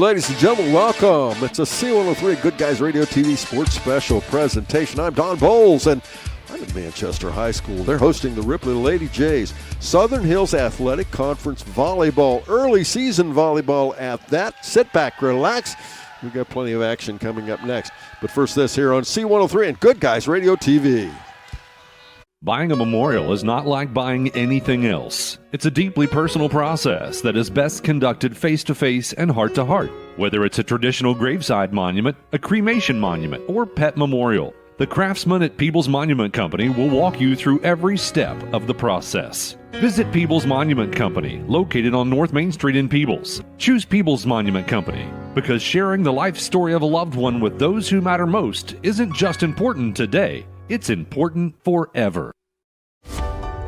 ladies and gentlemen, welcome. It's a C103 Good Guys Radio TV Sports Special presentation. I'm Don Bowles, and I'm at Manchester High School. They're hosting the Ripley Lady Jays Southern Hills Athletic Conference Volleyball. Early season volleyball at that. Sit back, relax. We've got plenty of action coming up next. But first, this here on C103 and Good Guys Radio TV. Buying a memorial is not like buying anything else. It's a deeply personal process that is best conducted face-to-face and heart-to-heart. Whether it's a traditional graveside monument, a cremation monument, or pet memorial, the craftsmen at Peebles Monument Company will walk you through every step of the process. Visit Peebles Monument Company, located on North Main Street in Peebles. Choose Peebles Monument Company because sharing the life story of a loved one with those who matter most isn't just important today, it's important forever.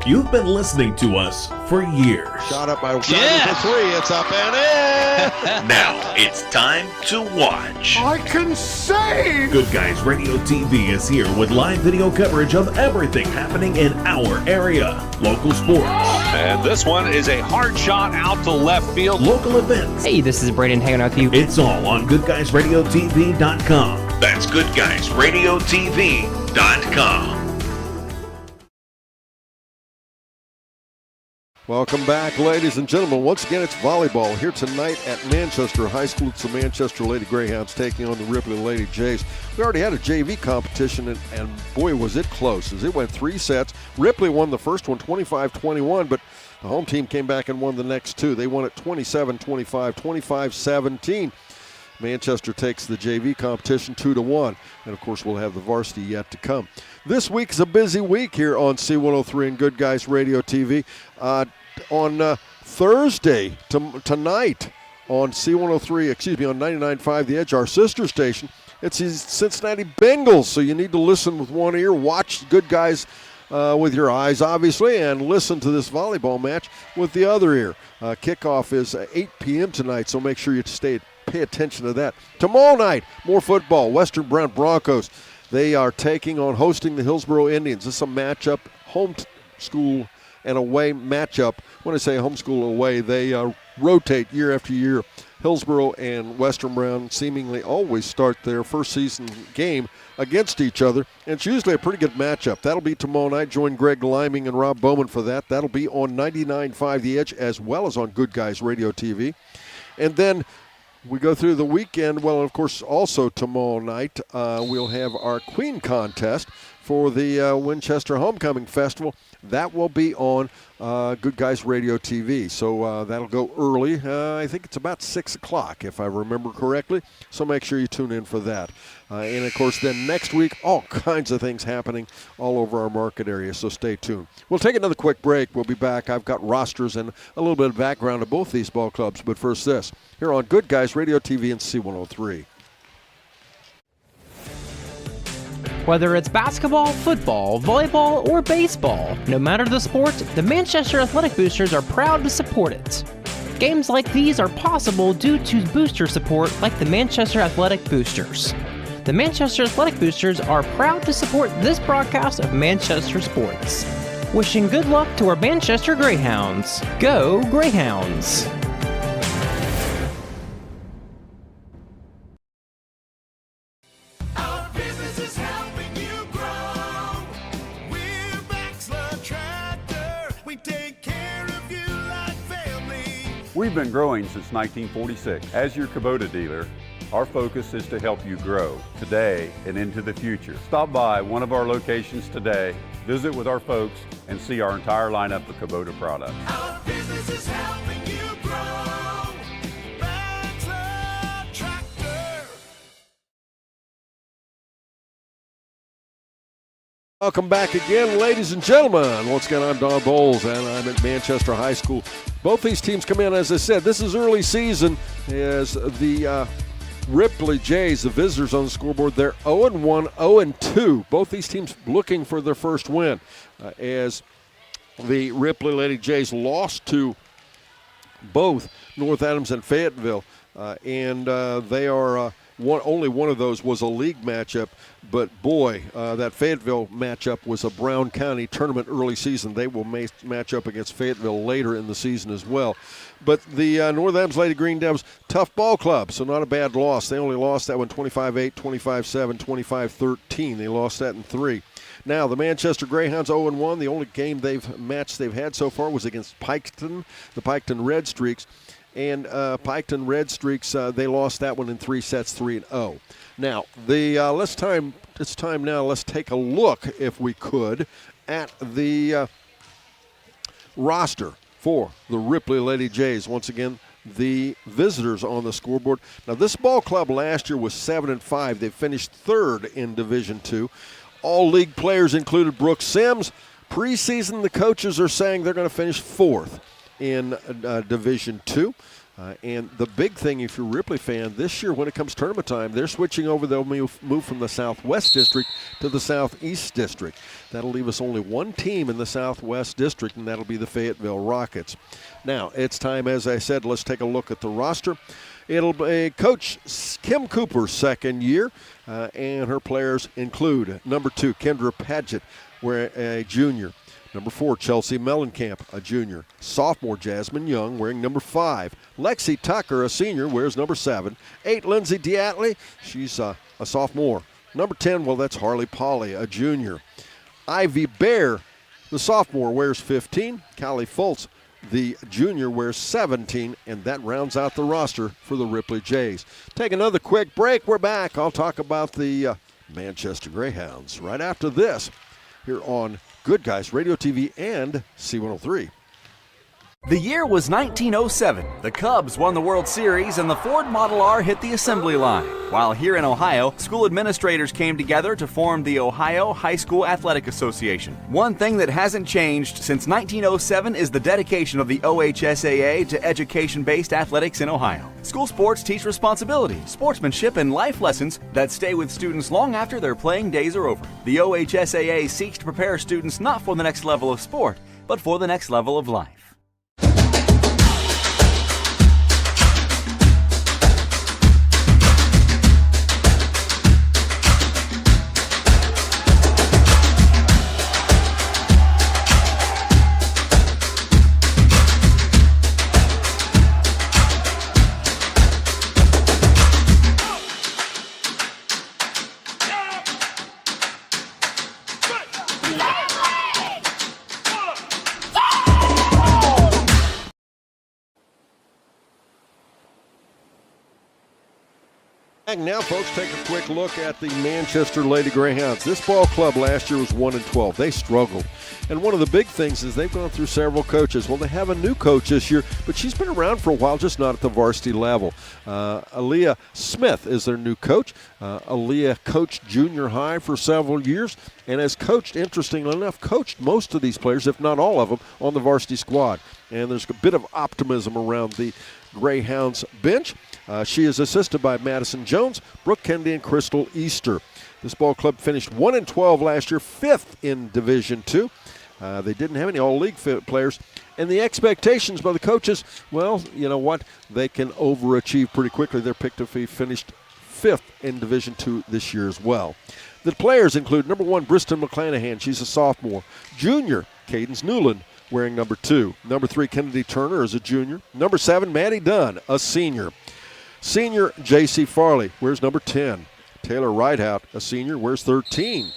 You've been listening to us for years. Shot up by for three. It's up and in. Now it's time to watch. I can save! Good Guys Radio TV is here with live video coverage of everything happening in our area. Local sports. And this one is a hard shot out to left field. Local events. Hey, this is Braden hanging out with you. It's all on GoodGuysRadioTV.com. That's GoodGuysRadioTV.com. Welcome back, ladies and gentlemen. Once again, it's volleyball here tonight at Manchester High School. It's the Manchester Lady Greyhounds taking on the Ripley Lady Jays. We already had a JV competition, and boy, was it close as it went 3 sets. Ripley won the first one 25-21, but the home team came back and won the next two. They won it 27-25, 25-17. Manchester takes the JV competition 2-1, and of course we'll have the varsity yet to come. This week is a busy week here on C103 and Good Guys Radio TV. On Thursday tonight on C103, on 99.5 The Edge, our sister station, it's the Cincinnati Bengals. So you need to listen with one ear, watch Good Guys with your eyes, obviously, and listen to this volleyball match with the other ear. Kickoff is 8 p.m. tonight, so make sure you pay attention to that. Tomorrow night, more football. Western Brent Broncos. They are hosting the Hillsboro Indians. This is a matchup, home school and away matchup. When I say homeschool away, they rotate year after year. Hillsboro and Western Brown seemingly always start their first season game against each other, and it's usually a pretty good matchup. That'll be tomorrow night. Join Greg Liming and Rob Bowman for that. That'll be on 99.5 The Edge as well as on Good Guys Radio TV. And then we go through the weekend. Well, of course, also tomorrow night we'll have our Queen contest for the Winchester Homecoming Festival. That will be on Good Guys Radio TV. So that'll go early. I think it's about 6 o'clock, if I remember correctly. So make sure you tune in for that. And, of course, then next week, all kinds of things happening all over our market area. So stay tuned. We'll take another quick break. We'll be back. I've got rosters and a little bit of background of both these ball clubs. But first this, here on Good Guys Radio TV and C103. Whether it's basketball, football, volleyball, or baseball, no matter the sport, the Manchester Athletic Boosters are proud to support it. Games like these are possible due to booster support like the Manchester Athletic Boosters. The Manchester Athletic Boosters are proud to support this broadcast of Manchester sports. Wishing good luck to our Manchester Greyhounds. Go Greyhounds! We've been growing since 1946. As your Kubota dealer, our focus is to help you grow today and into the future. Stop by one of our locations today, visit with our folks, and see our entire lineup of Kubota products. Our business is helping you grow. Bachelor Tractor. Welcome back again, ladies and gentlemen. Once again, I'm Don Bowles, and I'm at Manchester High School. Both these teams come in, as I said, this is early season as the Ripley Jays, the visitors on the scoreboard, they're 0-1, 0-2. Both these teams looking for their first win as the Ripley Lady Jays lost to both North Adams and Fayetteville. And they are only one of those was a league matchup, but boy, that Fayetteville matchup was a Brown County tournament early season. They will match up against Fayetteville later in the season as well. But the North Adams Lady Green Devils, tough ball club, so not a bad loss. They only lost that one 25-8, 25-7, 25-13. They lost that in 3. Now, the Manchester Greyhounds 0-1. The only game they've had so far was against Piketon, the Piketon Red Streaks. And Piketon Red Streaks, they lost that one in 3 sets, 3-0. Now, it's time now, let's take a look, if we could, at the roster for the Ripley Lady Jays. Once again, the visitors on the scoreboard. Now, this ball club last year was 7-5. They finished 3rd in Division II. All league players included Brooke Sims. Preseason, the coaches are saying they're going to finish 4th in Division II. And the big thing, if you're a Ripley fan, this year when it comes tournament time, they're switching over. They'll move from the Southwest District to the Southeast District. That'll leave us only one team in the Southwest District, and that'll be the Fayetteville Rockets. Now, it's time, as I said, let's take a look at the roster. It'll be Coach Kim Cooper's 2nd year, and her players include number 2, Kendra Paget, a junior. Number 4, Chelsea Mellencamp, a junior. Sophomore, Jasmine Young, wearing number 5. Lexi Tucker, a senior, wears number 7. 8, Lindsay Diatley, she's a sophomore. Number 10, well, that's Harley Polly, a junior. Ivy Bear, the sophomore, wears 15. Callie Fultz, the junior, wears 17, and that rounds out the roster for the Ripley Jays. Take another quick break. We're back. I'll talk about the Manchester Greyhounds right after this here on Good Guys Radio TV and C103. The year was 1907. The Cubs won the World Series and the Ford Model R hit the assembly line. While here in Ohio, school administrators came together to form the Ohio High School Athletic Association. One thing that hasn't changed since 1907 is the dedication of the OHSAA to education-based athletics in Ohio. School sports teach responsibility, sportsmanship, and life lessons that stay with students long after their playing days are over. The OHSAA seeks to prepare students not for the next level of sport, but for the next level of life. Now, folks, take a quick look at the Manchester Lady Greyhounds. This ball club last year was 1-12. They struggled. And one of the big things is they've gone through several coaches. Well, they have a new coach this year, but she's been around for a while, just not at the varsity level. Aaliyah Smith is their new coach. Aaliyah coached junior high for several years and has coached, interestingly enough, coached most of these players, if not all of them, on the varsity squad. And there's a bit of optimism around the Greyhounds bench. She is assisted by Madison Jones, Brooke Kennedy, and Crystal Easter. This ball club finished 1-12 last year, 5th in Division II. They didn't have any all-league players. And the expectations by the coaches, well, you know what? They can overachieve pretty quickly. They're picked to be finished 5th in Division II this year as well. The players include number 1, Briston McClanahan. She's a sophomore. Junior, Cadence Newland, wearing number 2. Number 3, Kennedy Turner is a junior. Number 7, Maddie Dunn, a senior. Senior, J.C. Farley, wears number 10. Taylor Rideout, a senior, wears 13.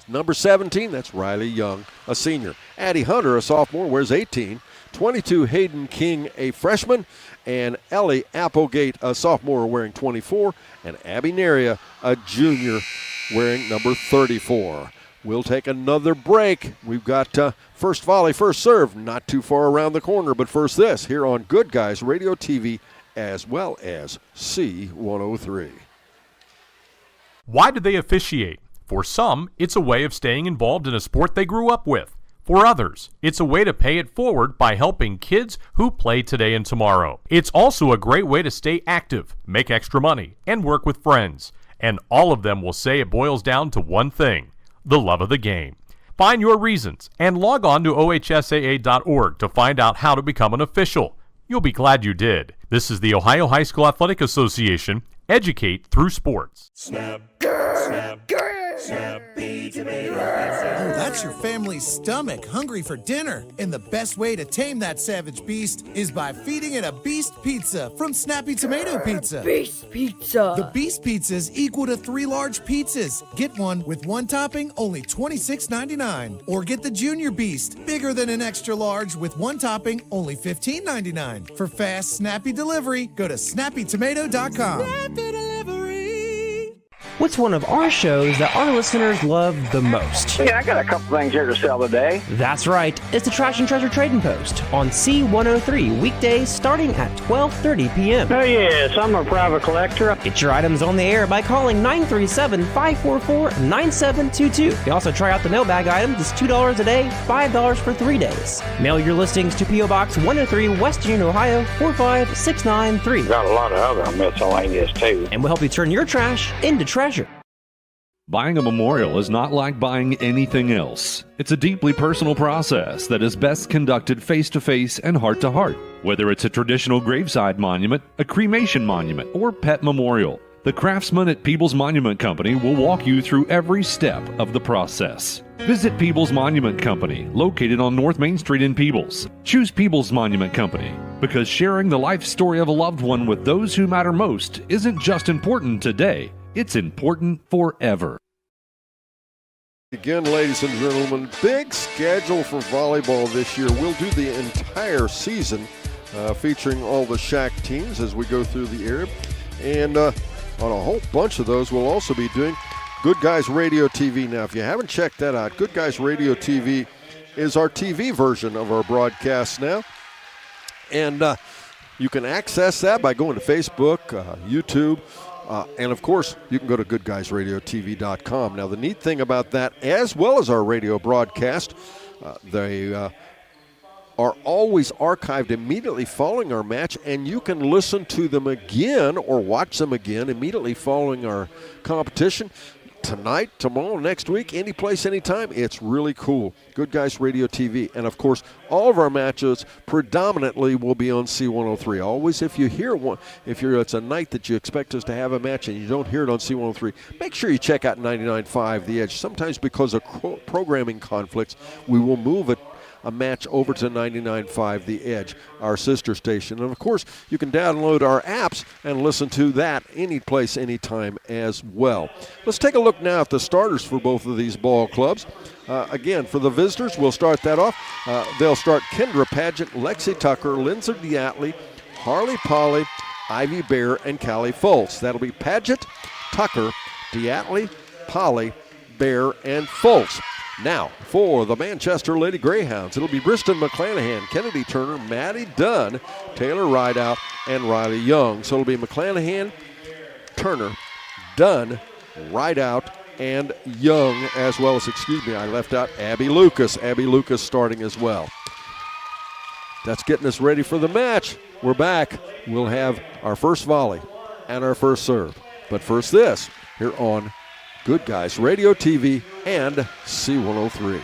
Number 17, that's Riley Young, a senior. Addie Hunter, a sophomore, wears 18. 22, Hayden King, a freshman. And Ellie Applegate, a sophomore, wearing 24. And Abby Neria, a junior, wearing number 34. We'll take another break. We've got first volley, first serve, not too far around the corner. But first this, here on Good Guys Radio TV, as well as C103. Why do they officiate? For some, it's a way of staying involved in a sport they grew up with. For others, it's a way to pay it forward by helping kids who play today and tomorrow. It's also a great way to stay active, make extra money, and work with friends. And all of them will say it boils down to one thing: the love of the game. Find your reasons and log on to ohsaa.org to find out how to become an official. You'll be glad you did. This is the Ohio High School Athletic Association, Educate through sports. Oh, that's your family's stomach hungry for dinner. And the best way to tame that savage beast is by feeding it a Beast Pizza from Snappy Tomato Pizza. Beast Pizza. The Beast Pizzas equal to 3 large pizzas. Get one with 1 topping, only $26.99. Or get the Junior Beast, bigger than an extra large with 1 topping, only $15.99. For fast, snappy delivery, go to snappytomato.com. Snappy Delivery. What's one of our shows that our listeners love the most? Yeah, I got a couple things here to sell today. That's right. It's the Trash and Treasure Trading Post on C103 weekdays starting at 12:30 p.m. Oh, yes, I'm a private collector. Get your items on the air by calling 937-544-9722. You also try out the mailbag items. It's $2 a day, $5 for 3 days. Mail your listings to P.O. Box 103, West Union, Ohio, 45693. Got a lot of other miscellaneous, too. And we'll help you turn your trash into treasure. Buying a memorial is not like buying anything else. It's a deeply personal process that is best conducted face-to-face and heart-to-heart. Whether it's a traditional graveside monument, a cremation monument, or pet memorial, the craftsmen at Peebles Monument Company will walk you through every step of the process. Visit Peebles Monument Company, located on North Main Street in Peebles. Choose Peebles Monument Company because sharing the life story of a loved one with those who matter most isn't just important today, it's important forever. Again, ladies and gentlemen, big schedule for volleyball this year. We'll do the entire season featuring all the SHAC teams as we go through the area. And on a whole bunch of those, we'll also be doing Good Guys Radio TV. Now, if you haven't checked that out, Good Guys Radio TV is our TV version of our broadcast now. And you can access that by going to Facebook, YouTube, and, of course, you can go to goodguysradiotv.com. Now, the neat thing about that, as well as our radio broadcast, they are always archived immediately following our match, and you can listen to them again or watch them again immediately following our competition. Tonight, tomorrow, next week, any place, anytime. It's really cool. Good Guys Radio TV. And, of course, all of our matches predominantly will be on C103. Always, if you hear one, it's a night that you expect us to have a match and you don't hear it on C103, make sure you check out 99.5 The Edge. Sometimes because of programming conflicts, we will move a match over to 99.5 The Edge, our sister station. And, of course, you can download our apps and listen to that any place, anytime as well. Let's take a look now at the starters for both of these ball clubs. Again, for the visitors, we'll start that off. They'll start Kendra Paget, Lexi Tucker, Lindsay Diatley, Harley Polly, Ivy Bear, and Callie Foltz. That'll be Paget, Tucker, Diatley, Polly, Bear, and Foltz. Now, for the Manchester Lady Greyhounds, it'll be Briston McClanahan, Kennedy Turner, Maddie Dunn, Taylor Rideout, and Riley Young. So it'll be McClanahan, Turner, Dunn, Rideout, and Young, as well as, I left out Abby Lucas. Abby Lucas starting as well. That's getting us ready for the match. We're back. We'll have our first volley and our first serve. But first this, here on Good Guys Radio TV and C103.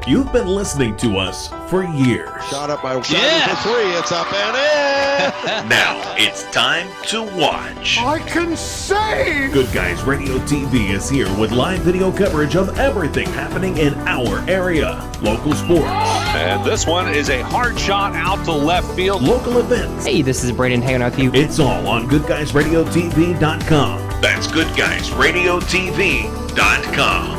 You've been listening to us for years. Shot up by for 3. It's up and in. Now it's time to watch. I can save! Good Guys Radio TV is here with live video coverage of everything happening in our area. Local sports. And this one is a hard shot out to left field. Local events. Hey, this is Brayden hanging out with you. It's all on goodguysradiotv.com. That's goodguysradiotv.com.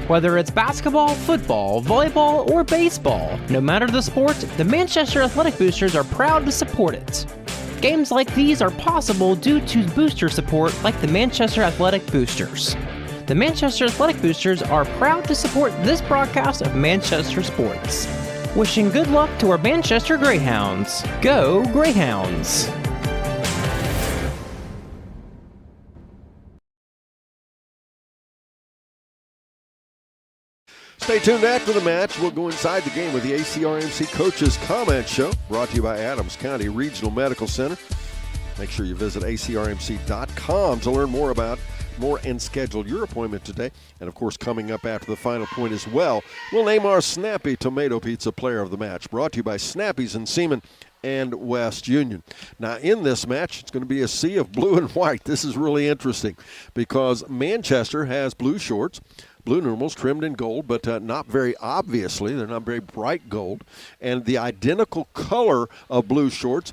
Whether it's basketball, football, volleyball, or baseball, no matter the sport, the Manchester Athletic Boosters are proud to support it. Games like these are possible due to booster support like the Manchester Athletic Boosters. The Manchester Athletic Boosters are proud to support this broadcast of Manchester sports. Wishing good luck to our Manchester Greyhounds. Go Greyhounds! Stay tuned after the match. We'll go inside the game with the ACRMC Coaches Comment Show, brought to you by Adams County Regional Medical Center. Make sure you visit acrmc.com to learn more about more and schedule your appointment today. And, of course, coming up after the final point as well, we'll name our Snappy Tomato Pizza Player of the Match, brought to you by Snappy's in Seaman and West Union. Now, in this match, it's going to be a sea of blue and white. This is really interesting because Manchester has blue shorts, blue numerals trimmed in gold, but not very obviously. They're not very bright gold. And the identical color of blue shorts,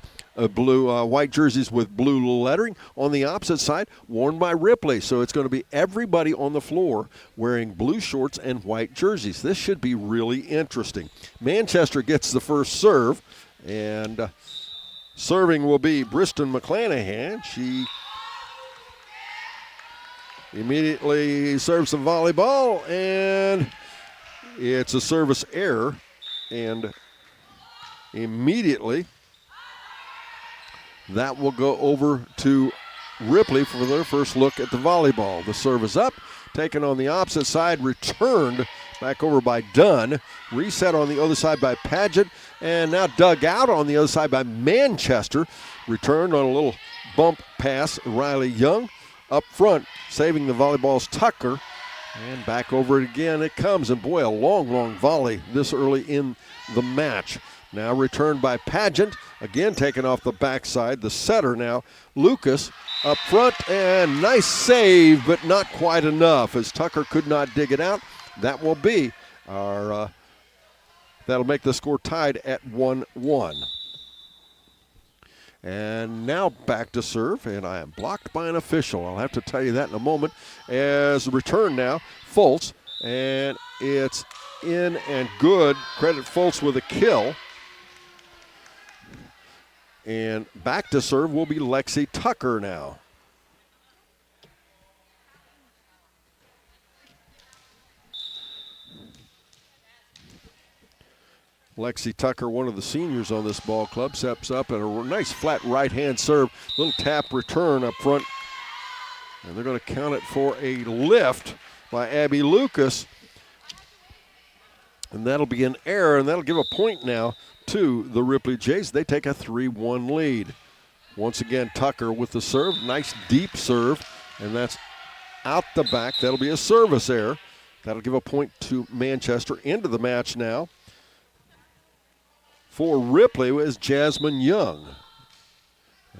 blue white jerseys with blue lettering on the opposite side, worn by Ripley. So it's going to be everybody on the floor wearing blue shorts and white jerseys. This should be really interesting. Manchester gets the first serve, and serving will be Briston McClanahan. She immediately serves the volleyball, and it's a service error. And immediately that will go over to Ripley for their first look at the volleyball. The serve is up, taken on the opposite side, returned back over by Dunn, reset on the other side by Paget, and now dug out on the other side by Manchester. Returned on a little bump pass, Riley Young. Up front, saving the volleyball's Tucker, and back over it again it comes. And boy, a long volley this early in the match. Now returned by Pageant, again taken off the backside. The setter now, Lucas, up front, and nice save, but not quite enough as Tucker could not dig it out. That will be our, that'll make the score tied at 1-1. And now back to serve, and I am blocked by an official. I'll have to tell you that in a moment. As the return now, Fultz, and it's in and good. Credit Fultz with a kill. And back to serve will be Lexi Tucker now. Lexi Tucker, one of the seniors on this ball club, steps up and a nice flat right-hand serve. Little tap return up front. And they're going to count it for a lift by Abby Lucas. And that'll be an error, and that'll give a point now to the Ripley Jays. They take a 3-1 lead. Once again, Tucker with the serve. Nice deep serve, and that's out the back. That'll be a service error. That'll give a point to Manchester. Into the match now. For Ripley is Jasmine Young.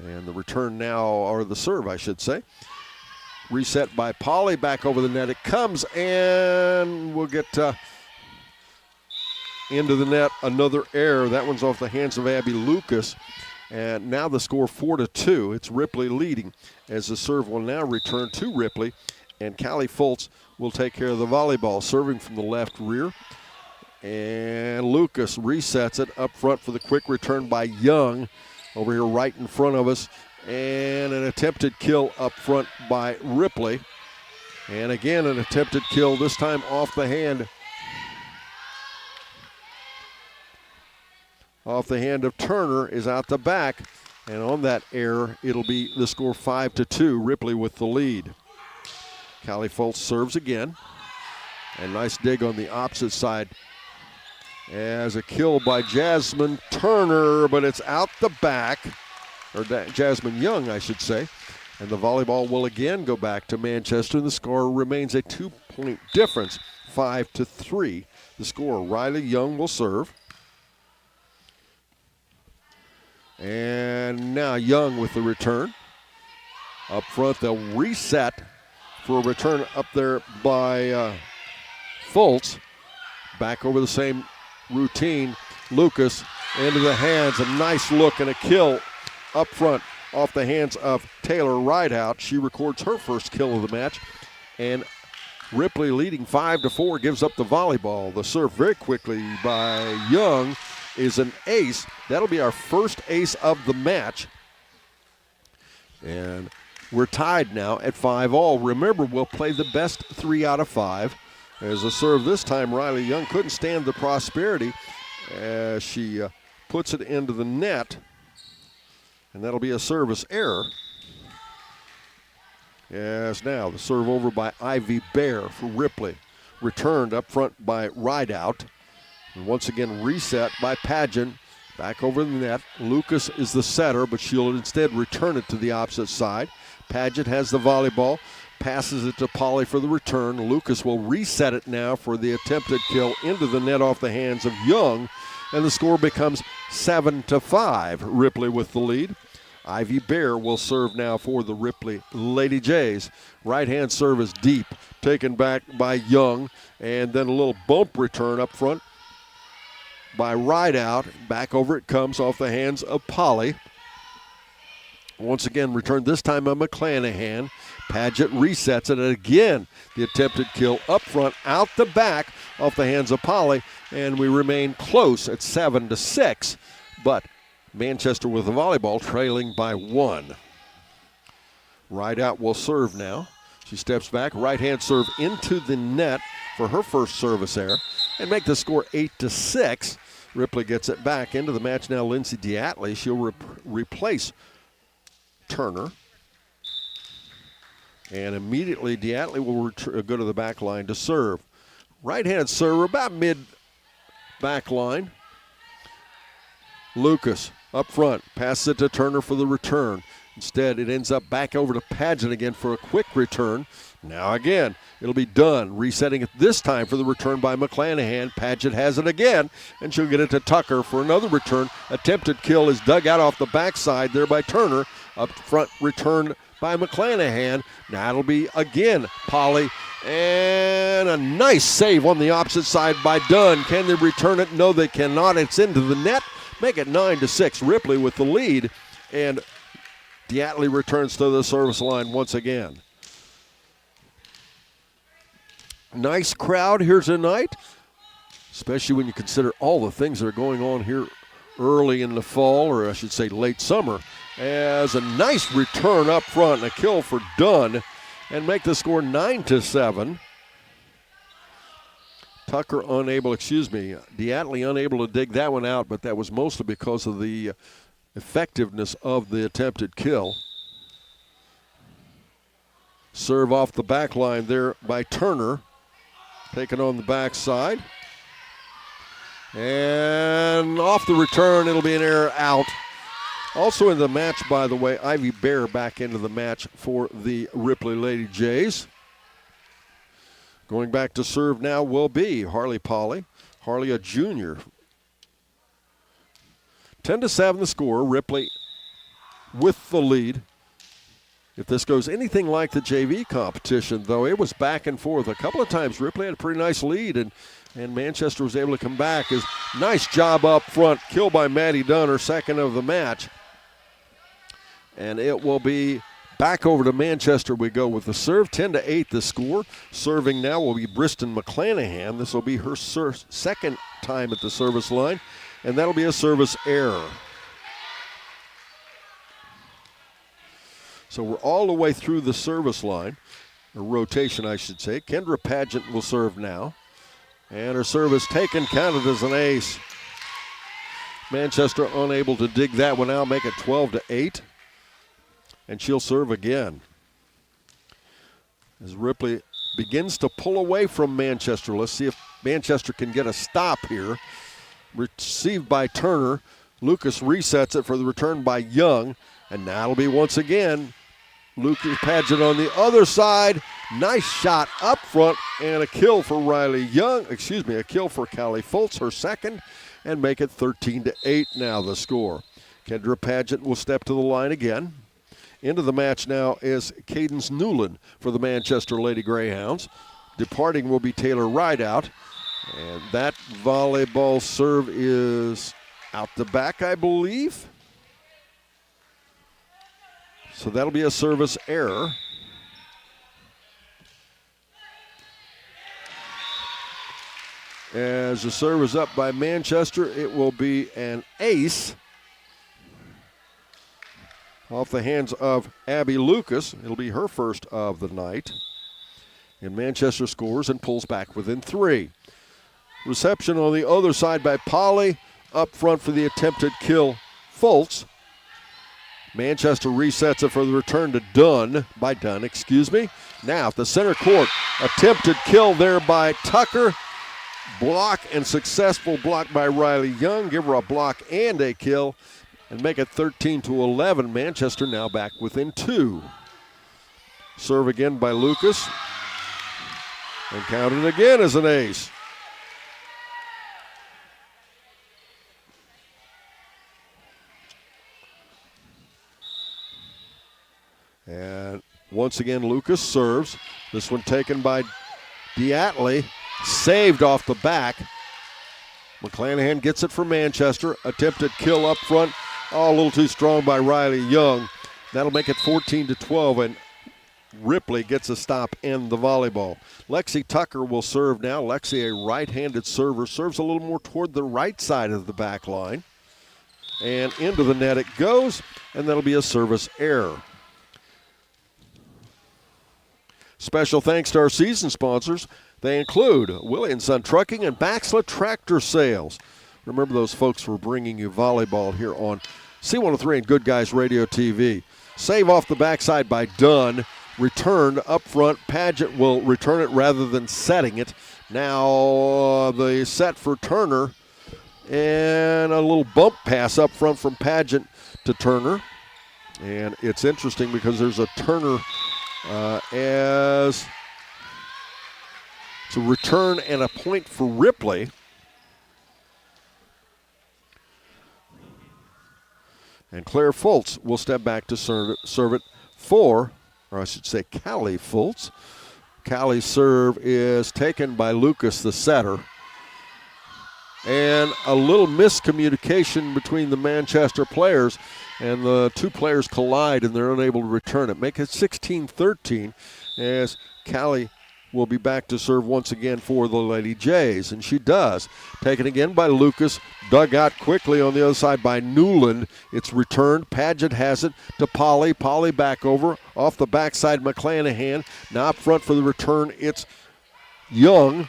And the return now, or the serve, I should say. Reset by Polly, back over the net it comes, and we'll get into the net. Another error. That one's off the hands of Abby Lucas. And now the score 4-2. It's Ripley leading as the serve will now return to Ripley. And Callie Fultz will take care of the volleyball, serving from the left rear. And Lucas resets it up front for the quick return by Young over here right in front of us. And an attempted kill up front by Ripley. And again, an attempted kill, this time off the hand. Off the hand of Turner is out the back. And on that error, it'll be the score 5-2, Ripley with the lead. Callie Fultz serves again. And nice dig on the opposite side. As a kill by Jasmine Turner, but it's out the back. Or Jasmine Young, I should say. And the volleyball will again go back to Manchester. The score remains a 2-point difference, 5-3. The score, Riley Young will serve. And now Young with the return. Up front, they'll reset for a return up there by Fultz. Back over the same routine. Lucas into the hands. A nice look and a kill up front off the hands of Taylor Rideout. She records her first kill of the match. And Ripley leading 5-4 gives up the volleyball. The serve very quickly by Young is an ace. That'll be our first ace of the match. And we're tied now at 5-all. Remember, we'll play the best 3 out of 5. As a serve this time, Riley Young couldn't stand the prosperity as she puts it into the net. And that'll be a service error. As now the serve over by Ivy Bear for Ripley. Returned up front by Rideout. And once again reset by Pageant. Back over the net. Lucas is the setter, but she'll instead return it to the opposite side. Pageant has the volleyball. passes it to Polly for the return. Lucas will reset it now for the attempted kill into the net off the hands of Young, and the score becomes 7-5. Ripley with the lead. Ivy Bear will serve now for the Ripley Lady Jays. Right-hand serve is deep, taken back by Young, and then a little bump return up front by Rideout. Back over it comes off the hands of Polly. Once again, returned this time by McClanahan. Paget resets it, and again, the attempted kill up front, out the back, off the hands of Polly, and we remain close at 7-6. But Manchester with the volleyball trailing by 1. Rideout will serve now. She steps back, right-hand serve into the net for her first service error, and make the score 8-6. Ripley gets it back into the match now. Lindsay Diatley, she'll replace Turner. And immediately Diatley will go to the back line to serve. Right-hand serve about mid-back line. Lucas up front, passes it to Turner for the return. Instead, it ends up back over to Paget again for a quick return. Now again, it'll be done. Resetting it this time for the return by McClanahan. Paget has it again, and she'll get it to Tucker for another return. Attempted kill is dug out off the backside there by Turner. Up front return by McClanahan. Now it'll be again Polly, and a nice save on the opposite side by Dunn. Can they return it? No, they cannot. It's into the net. Make it 9-6. Ripley with the lead, and Diatley returns to the service line once again. Nice crowd here tonight, especially when you consider all the things that are going on here early in the fall, or I should say late summer, as a nice return up front and a kill for Dunn, and make the score 9-7. Diatley unable to dig that one out, but that was mostly because of the effectiveness of the attempted kill. Serve off the back line there by Turner, taken on the backside. And off the return, it'll be an error out. Also in the match, by the way, Ivy Bear back into the match for the Ripley Lady Jays. Going back to serve now will be Harley Polly. Harley, a junior. 10-7 the score. Ripley with the lead. If this goes anything like the JV competition, though, it was back and forth. A couple of times Ripley had a pretty nice lead, and Manchester was able to come back. Nice job up front. Kill by Maddie Dunn, her second of the match. And it will be back over to Manchester we go with the serve. 10-8 the score. Serving now will be Briston McClanahan. This will be her second time at the service line, and that'll be a service error. So we're all the way through the service line, or rotation I should say. Kendra Paget will serve now, and her service taken, counted as an ace. Manchester unable to dig that one out, make it 12-8. And she'll serve again. As Ripley begins to pull away from Manchester. Let's see if Manchester can get a stop here. Received by Turner. Lucas resets it for the return by Young. And now it'll be once again Lucas Paget on the other side. Nice shot up front, and a kill for Riley Young. A kill for Callie Fultz, her second, and make it 13-8 now the score. Kendra Paget will step to the line again. Into the match now is Cadence Newland for the Manchester Lady Greyhounds. Departing will be Taylor Rideout. And that volleyball serve is out the back, I believe. So that'll be a service error. As the serve is up by Manchester, it will be an ace. Off the hands of Abby Lucas. It'll be her first of the night. And Manchester scores and pulls back within 3. Reception on the other side by Polly. Up front for the attempted kill, Fultz. Manchester resets it for the return to Dunn. Now at the center court. Attempted kill there by Tucker. Block and successful block by Riley Young. Give her a block and a kill. And make it 13-11. Manchester now back within 2. Serve again by Lucas. And counted again as an ace. And once again, Lucas serves. This one taken by Diatley. Saved off the back. McClanahan gets it for Manchester. Attempted kill up front. Oh, a little too strong by Riley Young. That'll make it 14-12, and Ripley gets a stop in the volleyball. Lexi Tucker will serve now. Lexi, a right-handed server, serves a little more toward the right side of the back line. And into the net it goes, and that'll be a service error. Special thanks to our season sponsors. They include Willie & Son Trucking and Baxla Tractor Sales. Remember, those folks were bringing you volleyball here on C103 and Good Guys Radio TV. Save off the backside by Dunn. Returned up front. Padgett will return it rather than setting it. Now the set for Turner. And a little bump pass up front from Padgett to Turner. And it's interesting because there's a Turner as it's a return and a point for Ripley. And Claire Fultz will step back to serve it for, or I should say Callie Fultz. Callie's serve is taken by Lucas, the setter. And a little miscommunication between the Manchester players, and the two players collide and they're unable to return it. Make it 16-13 as Callie will be back to serve once again for the Lady Jays, and she does. Taken again by Lucas, dug out quickly on the other side by Newland. It's returned. Padgett has it to Polly. Polly back over off the backside. McClanahan now up front for the return. It's Young.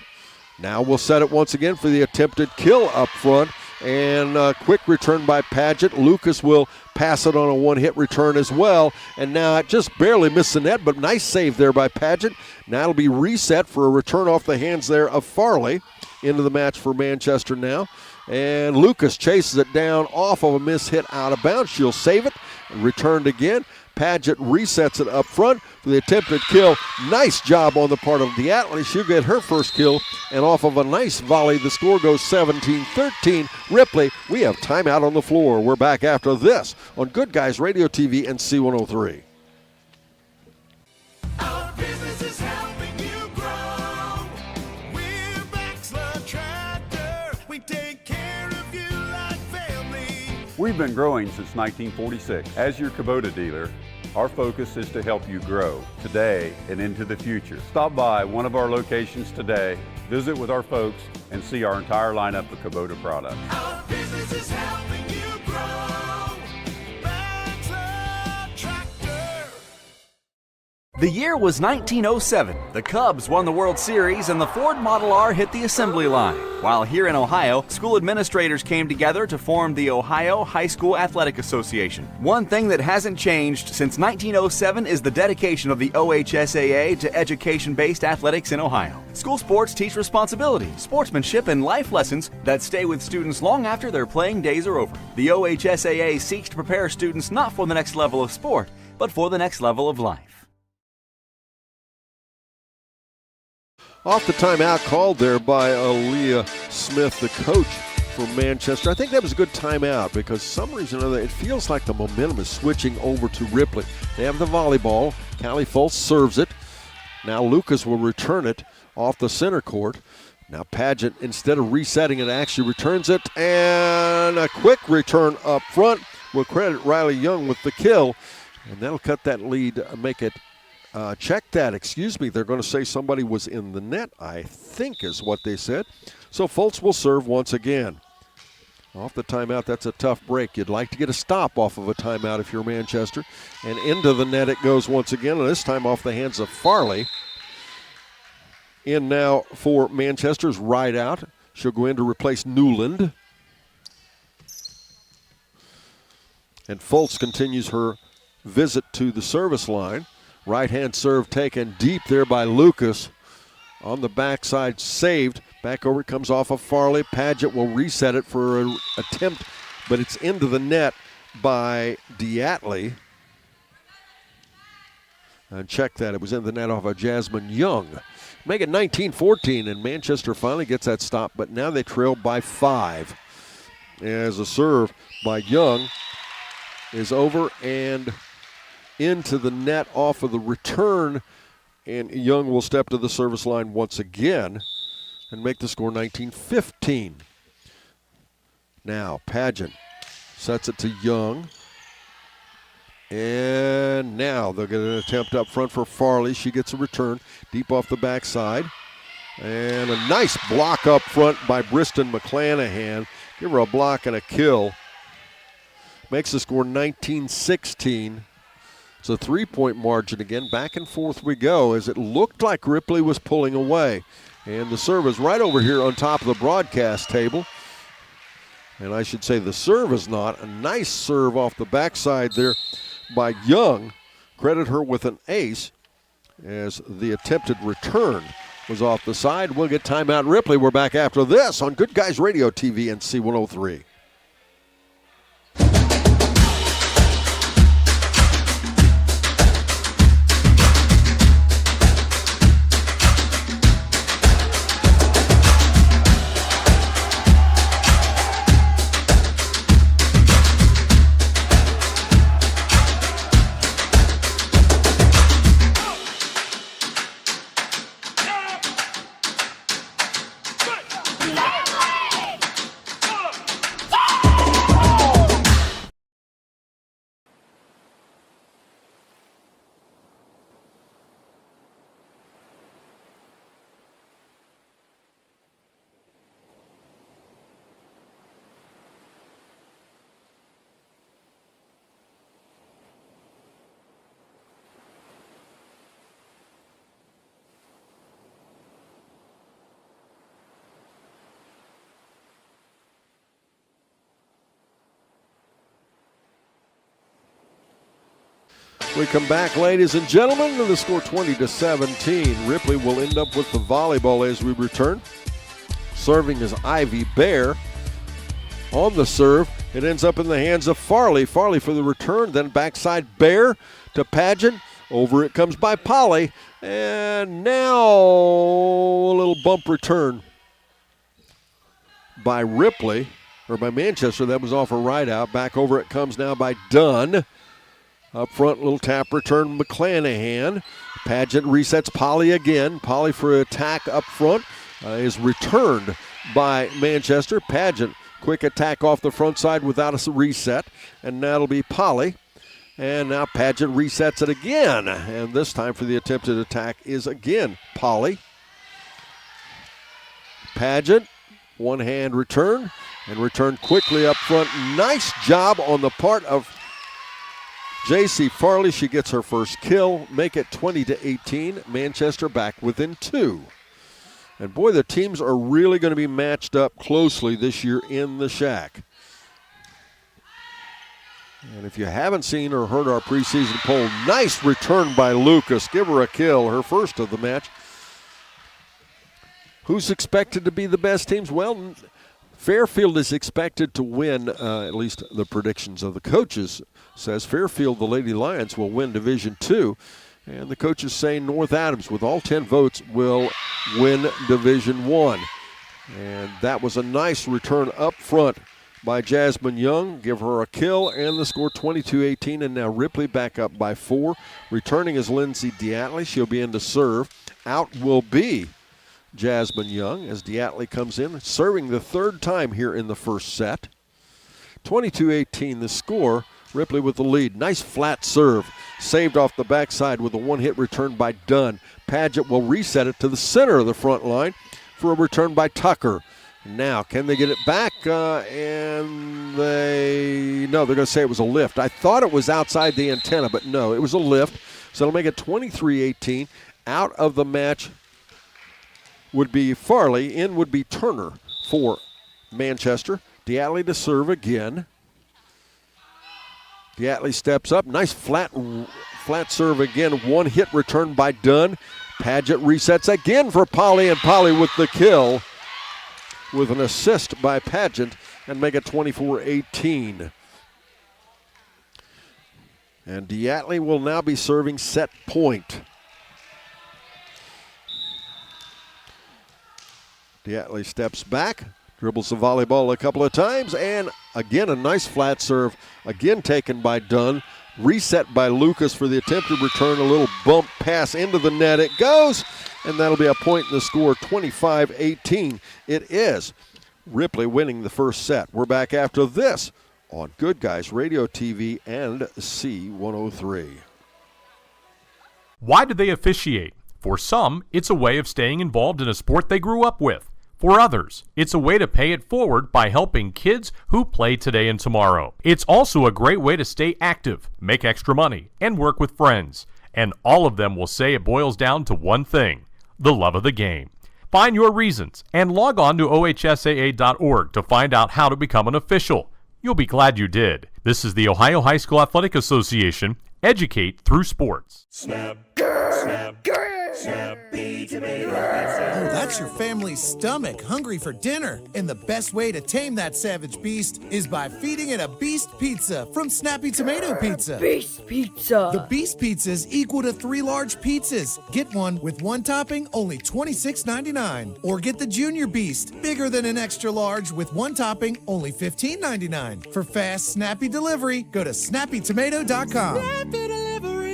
Now we'll set it once again for the attempted kill up front. And a quick return by Padgett. Lucas will pass it on a one-hit return as well. And now it just barely missed the net, but nice save there by Padgett. Now it'll be reset for a return off the hands there of Farley into the match for Manchester now. And Lucas chases it down off of a miss hit out of bounds. She'll save it and returned again. Padgett resets it up front for the attempted kill. Nice job on the part of Diatley. She'll get her first kill, and off of a nice volley, the score goes 17-13. Ripley, we have timeout on the floor. We're back after this on Good Guys Radio TV and C103. Our business is helping you grow. We're Baxla Tractor. We take care of you like family. We've been growing since 1946. As your Kubota dealer, our focus is to help you grow today and into the future. Stop by one of our locations today, visit with our folks, and see our entire lineup of Kubota products. Our business is helping you grow. Baxla Tractor. The year was 1907. The Cubs won the World Series and the Ford Model R hit the assembly line. While here in Ohio, school administrators came together to form the Ohio High School Athletic Association. One thing that hasn't changed since 1907 is the dedication of the OHSAA to education-based athletics in Ohio. School sports teach responsibility, sportsmanship, and life lessons that stay with students long after their playing days are over. The OHSAA seeks to prepare students not for the next level of sport, but for the next level of life. Off the timeout called there by Aaliyah Smith, the coach for Manchester. I think that was a good timeout because some reason or other it feels like the momentum is switching over to Ripley. They have the volleyball. Callie Fultz serves it. Now Lucas will return it off the center court. Now Padgett, instead of resetting it, actually returns it. And a quick return up front. We'll credit Riley Young with the kill. And that'll cut that lead, make it check that, excuse me. They're going to say somebody was in the net, I think is what they said. So Fultz will serve once again. Off the timeout, that's a tough break. You'd like to get a stop off of a timeout if you're Manchester. And into the net it goes once again, and this time off the hands of Farley. In now for Manchester's right out. She'll go in to replace Newland. And Fultz continues her visit to the service line. Right-hand serve taken deep there by Lucas. On the backside, saved. Back over it comes off of Farley. Padgett will reset it for an attempt, but it's into the net by Diatley. And check that. It was in the net off of Jasmine Young. Make it 19-14, and Manchester finally gets that stop, but now they trail by 5. As a serve by Young is over and into the net off of the return, and Young will step to the service line once again and make the score 19-15. Now Pageant sets it to Young. And now they'll get an attempt up front for Farley. She gets a return deep off the backside. And a nice block up front by Briston McClanahan. Give her a block and a kill. Makes the score 19-16. It's a 3-point margin again. Back and forth we go as it looked like Ripley was pulling away. And the serve is right over here on top of the broadcast table. And I should say the serve is not. A nice serve off the backside there by Young. Credit her with an ace as the attempted return was off the side. We'll get timeout Ripley. We're back after this on Good Guys Radio TV and C103. We come back, ladies and gentlemen, to the score 20-17. Ripley will end up with the volleyball as we return. Serving is Ivy Bear. On the serve, it ends up in the hands of Farley. Farley for the return, then backside Bear to Pageant. Over it comes by Polly. And now a little bump return by Ripley, or by Manchester. That was off a right out. Back over it comes now by Dunn. Up front, little tap return, McClanahan. Pageant resets Polly again. Polly for attack up front is returned by Manchester. Pageant, quick attack off the front side without a reset. And that'll be Polly. And now Pageant resets it again. And this time for the attempted attack is again Polly. Pageant, one hand return. And return quickly up front. Nice job on the part of J.C. Farley. She gets her first kill, make it 20-18. Manchester back within 2. And boy, the teams are really going to be matched up closely this year in the SHAC. And if you haven't seen or heard our preseason poll, nice return by Lucas. Give her a kill, her first of the match. Who's expected to be the best teams? Well, Fairfield is expected to win, at least the predictions of the coaches says Fairfield, the Lady Lions, will win Division II. And the coaches say North Adams, with all 10 votes, will win Division I. And that was a nice return up front by Jasmine Young. Give her a kill, and the score 22-18. And now Ripley back up by 4. Returning is Lindsay Diatley. She'll be in to serve. Out will be Jasmine Young as Diatley comes in, serving the third time here in the first set. 22-18 the score. Ripley with the lead. Nice flat serve. Saved off the backside with a one-hit return by Dunn. Pageant will reset it to the center of the front line for a return by Tucker. Now, can they get it back? No, they're going to say it was a lift. I thought it was outside the antenna, but no, it was a lift. So it'll make it 23-18. Out of the match would be Farley. In would be Turner for Manchester. Diatley to serve again. Diatley steps up. Nice flat serve again. One hit return by Dunn. Pageant resets again for Polly, and Polly with the kill with an assist by Pageant and make it 24-18. And Diatley will now be serving set point. Diatley steps back, dribbles the volleyball a couple of times, and again a nice flat serve, again taken by Dunn. Reset by Lucas for the attempted return, a little bump pass into the net. It goes, and that'll be a point in the score, 25-18. It is Ripley winning the first set. We're back after this on Good Guys Radio TV and C103. Why do they officiate? For some, it's a way of staying involved in a sport they grew up with. For others, it's a way to pay it forward by helping kids who play today and tomorrow. It's also a great way to stay active, make extra money, and work with friends. And all of them will say it boils down to one thing: the love of the game. Find your reasons and log on to ohsaa.org to find out how to become an official. You'll be glad you did. This is the Ohio High School Athletic Association. Educate through sports. Snap, snap, Snappy Tomato Pizza. Oh, that's your family's stomach hungry for dinner. And the best way to tame that savage beast is by feeding it a Beast Pizza from Snappy Tomato Pizza. Beast Pizza. The Beast Pizzas equal to 3 large pizzas. Get one with 1 topping, only $26.99. Or get the Junior Beast, bigger than an extra large with 1 topping, only $15.99. For fast, snappy delivery, go to snappytomato.com. Snappy delivery.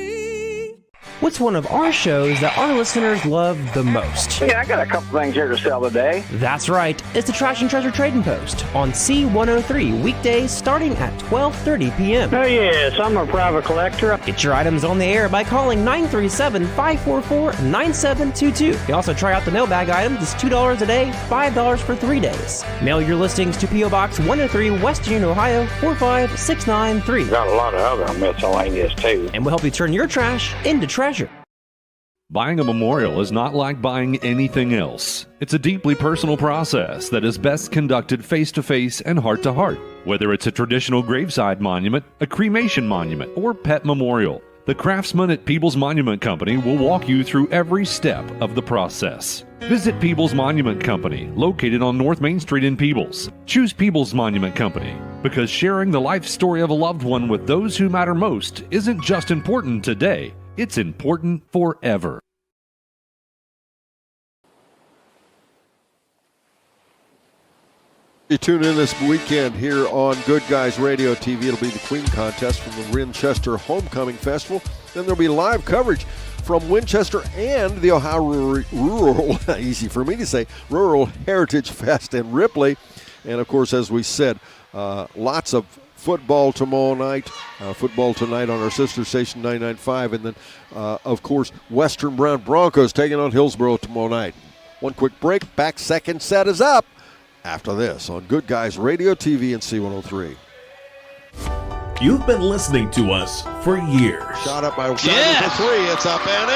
What's one of our shows that our listeners love the most? Yeah, I got a couple things here to sell today. That's right. It's the Trash and Treasure Trading Post on C103 weekdays starting at 12:30 p.m. Oh, yes, I'm a private collector. Get your items on the air by calling 937-544-9722. You can also try out the mailbag items. It's $2 a day, $5 for 3 days. Mail your listings to P.O. Box 103, West Union, Ohio, 45693. Got a lot of other miscellaneous, too. And we'll help you turn your trash into treasure. Buying a memorial is not like buying anything else. It's a deeply personal process that is best conducted face-to-face and heart-to-heart. Whether it's a traditional graveside monument, a cremation monument, or pet memorial, the craftsmen at Peebles Monument Company will walk you through every step of the process. Visit Peebles Monument Company, located on North Main Street in Peebles. Choose Peebles Monument Company because sharing the life story of a loved one with those who matter most isn't just important today, it's important forever. You tune in this weekend here on Good Guys Radio TV. It'll be the Queen Contest from the Winchester Homecoming Festival. Then there'll be live coverage from Winchester and the Ohio Rural, easy for me to say, Rural Heritage Fest in Ripley. And, of course, as we said, lots of football tomorrow night, football tonight on our sister station 99.5, and then, of course, Western Brown Broncos taking on Hillsboro tomorrow night. One quick break, back, second set is up after this on Good Guys Radio TV and C103. You've been listening to us for years. Shot up by for 3, it's up and in!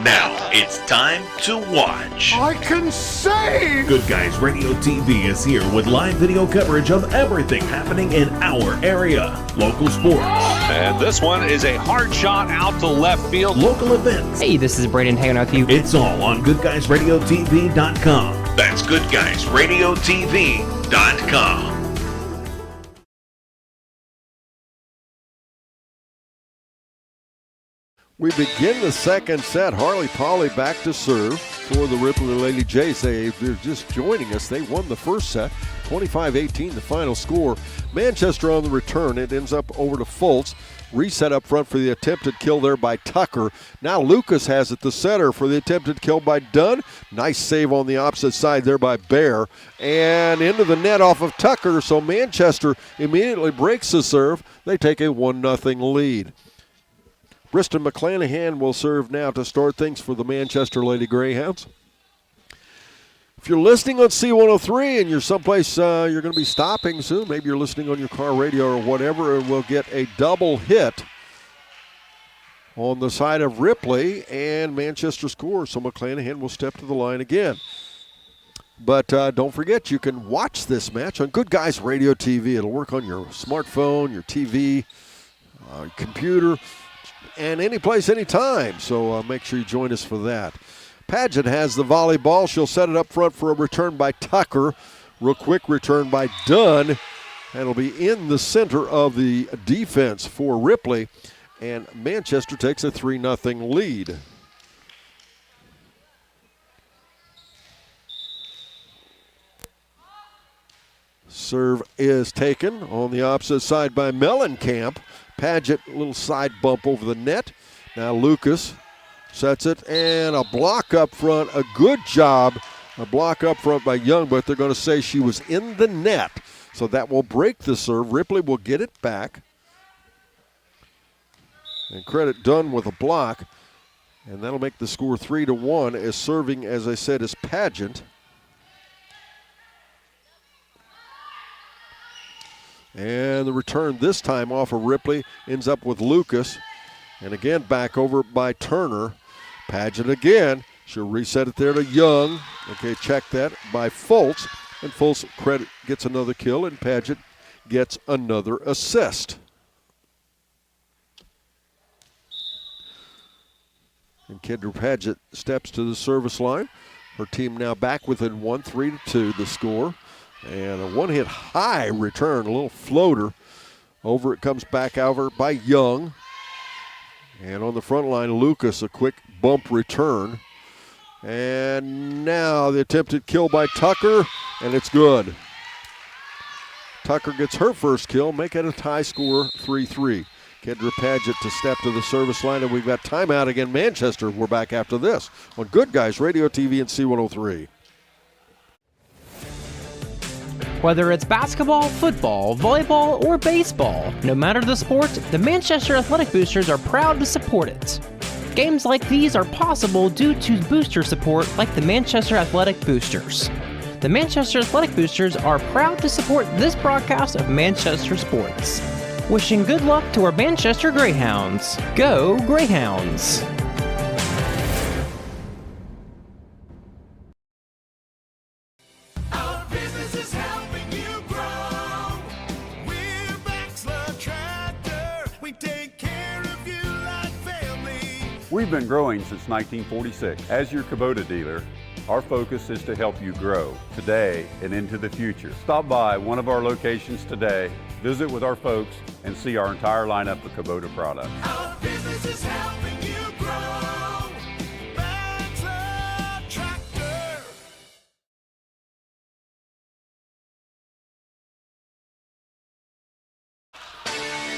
Now it's time to watch. I can save! Good Guys Radio TV is here with live video coverage of everything happening in our area. Local sports. And this one is a hard shot out to left field. Local events. Hey, this is Braden hanging out with you. It's all on GoodGuysRadioTV.com. That's GoodGuysRadioTV.com. We begin the second set. Harley Polly back to serve for the Ripley Lady Jays. They're just joining us. They won the first set, 25-18, the final score. Manchester on the return. It ends up over to Fultz. Reset up front for the attempted kill there by Tucker. Now Lucas has it, the setter, for the attempted kill by Dunn. Nice save on the opposite side there by Bear. And into the net off of Tucker, so Manchester immediately breaks the serve. They take a 1-0 lead. Briston McClanahan will serve now to start things for the Manchester Lady Greyhounds. If you're listening on C103 and you're someplace you're going to be stopping soon, maybe you're listening on your car radio or whatever, and we'll get a double hit on the side of Ripley, and Manchester scores, so McClanahan will step to the line again. But don't forget, you can watch this match on Good Guys Radio TV. It'll work on your smartphone, your TV, computer, and any place, anytime. So make sure you join us for that. Paget has the volleyball. She'll set it up front for a return by Tucker. Real quick return by Dunn. That'll be in the center of the defense for Ripley, and Manchester takes a 3-0 lead. Serve is taken on the opposite side by Mellencamp. Paget, a little side bump over the net. Now Lucas sets it, and a block up front. A good job. A block up front by Young, but they're going to say she was in the net. So that will break the serve. Ripley will get it back. And credit done with a block. And that'll make the score 3-1, as serving, as I said, is Paget. And the return this time off of Ripley ends up with Lucas. And again, back over by Turner. Paget again. She'll reset it there to Young. Okay, check that by Fultz. And Fultz credit gets another kill, and Paget gets another assist. And Kendra Paget steps to the service line. Her team now back within 1, 3-2 the score. And a one-hit high return, a little floater. Over it comes back over by Young. And on the front line, Lucas, a quick bump return. And now the attempted kill by Tucker, and it's good. Tucker gets her first kill, make it a tie score, 3-3. Kendra Paget to step to the service line, and we've got timeout again. Manchester, we're back after this on Good Guys Radio, TV, and C103. Whether it's basketball, football, volleyball, or baseball, no matter the sport, the Manchester Athletic Boosters are proud to support it. Games like these are possible due to booster support like the Manchester Athletic Boosters. The Manchester Athletic Boosters are proud to support this broadcast of Manchester sports. Wishing good luck to our Manchester Greyhounds. Go Greyhounds! Our business is helping you grow. We're Baxter Tractor. We take care of you like family. We've been growing since 1946. As your Kubota dealer, our focus is to help you grow today and into the future. Stop by one of our locations today, visit with our folks, and see our entire lineup of Kubota products. Our business is helping you grow. Baxter Tractor.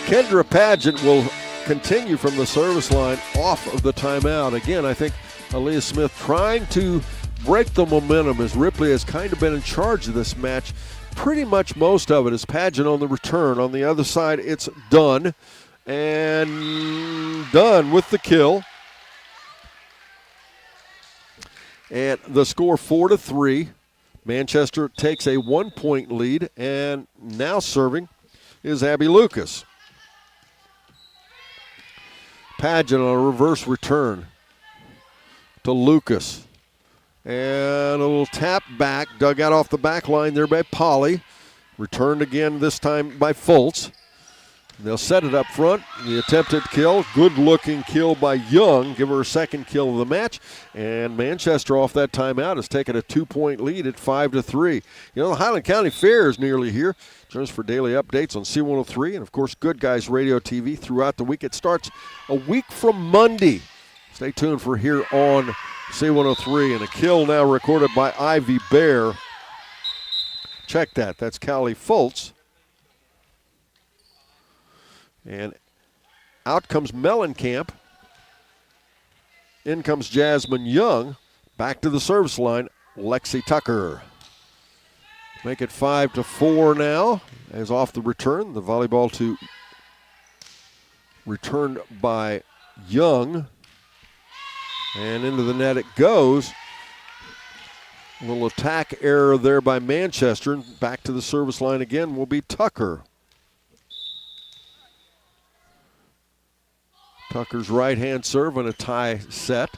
Kendra Paget will continue from the service line off of the timeout. Again, I think Aaliyah Smith trying to break the momentum as Ripley has kind of been in charge of this match. Pretty much most of it is Paget on the return. On the other side, it's Dunn. And Dunn with the kill. And the score 4-3. Manchester takes a 1-point lead. And now serving is Abby Lucas. Paget on a reverse return to Lucas. And a little tap back, dug out off the back line there by Polly. Returned again, this time by Fultz. They'll set it up front. The attempted kill, good-looking kill by Young. Give her a second kill of the match. And Manchester off that timeout has taken a 2-point lead at 5-3. You know, the Highland County Fair is nearly here. Join us for daily updates on C103 and, of course, Good Guys Radio TV throughout the week. It starts a week from Monday. Stay tuned for here on C103. And a kill now recorded by Ivy Bear. Check that. That's Callie Fultz. And out comes Mellencamp. In comes Jasmine Young. Back to the service line, Lexi Tucker. Make it 5-4 now. As off the return, the volleyball to returned by Young. And into the net it goes. A little attack error there by Manchester. Back to the service line again will be Tucker. Tucker's right-hand serve on a tie set.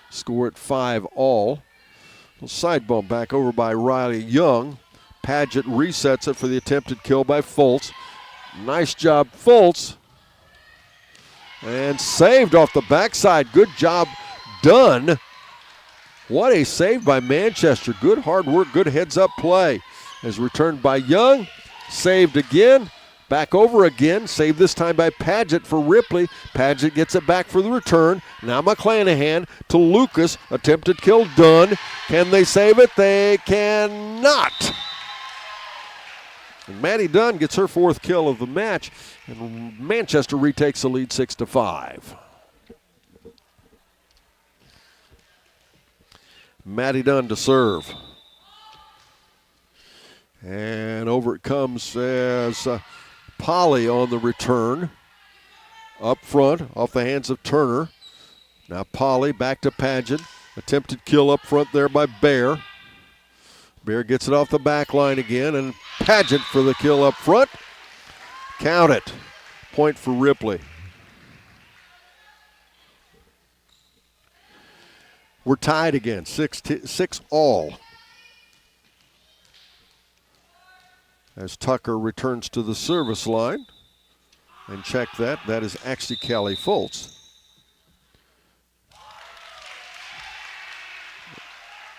Score at 5-all. Little side bump back over by Riley Young. Paget resets it for the attempted kill by Fultz. Nice job, Fultz. And saved off the backside. Good job done. What a save by Manchester. Good hard work, good heads-up play. As returned by Young. Saved again. Back over again. Saved this time by Paget for Ripley. Paget gets it back for the return. Now McClanahan to Lucas. Attempted kill done. Can they save it? They cannot. And Maddie Dunn gets her 4th kill of the match. And Manchester retakes the lead 6-5. Maddie Dunn to serve. And over it comes as Polly on the return. Up front, off the hands of Turner. Now Polly back to Paget. Attempted kill up front there by Bear. Bear gets it off the back line again, and Paget for the kill up front. Count it. Point for Ripley. We're tied again, 6 all. As Tucker returns to the service line. And check that. That is actually Callie Foltz.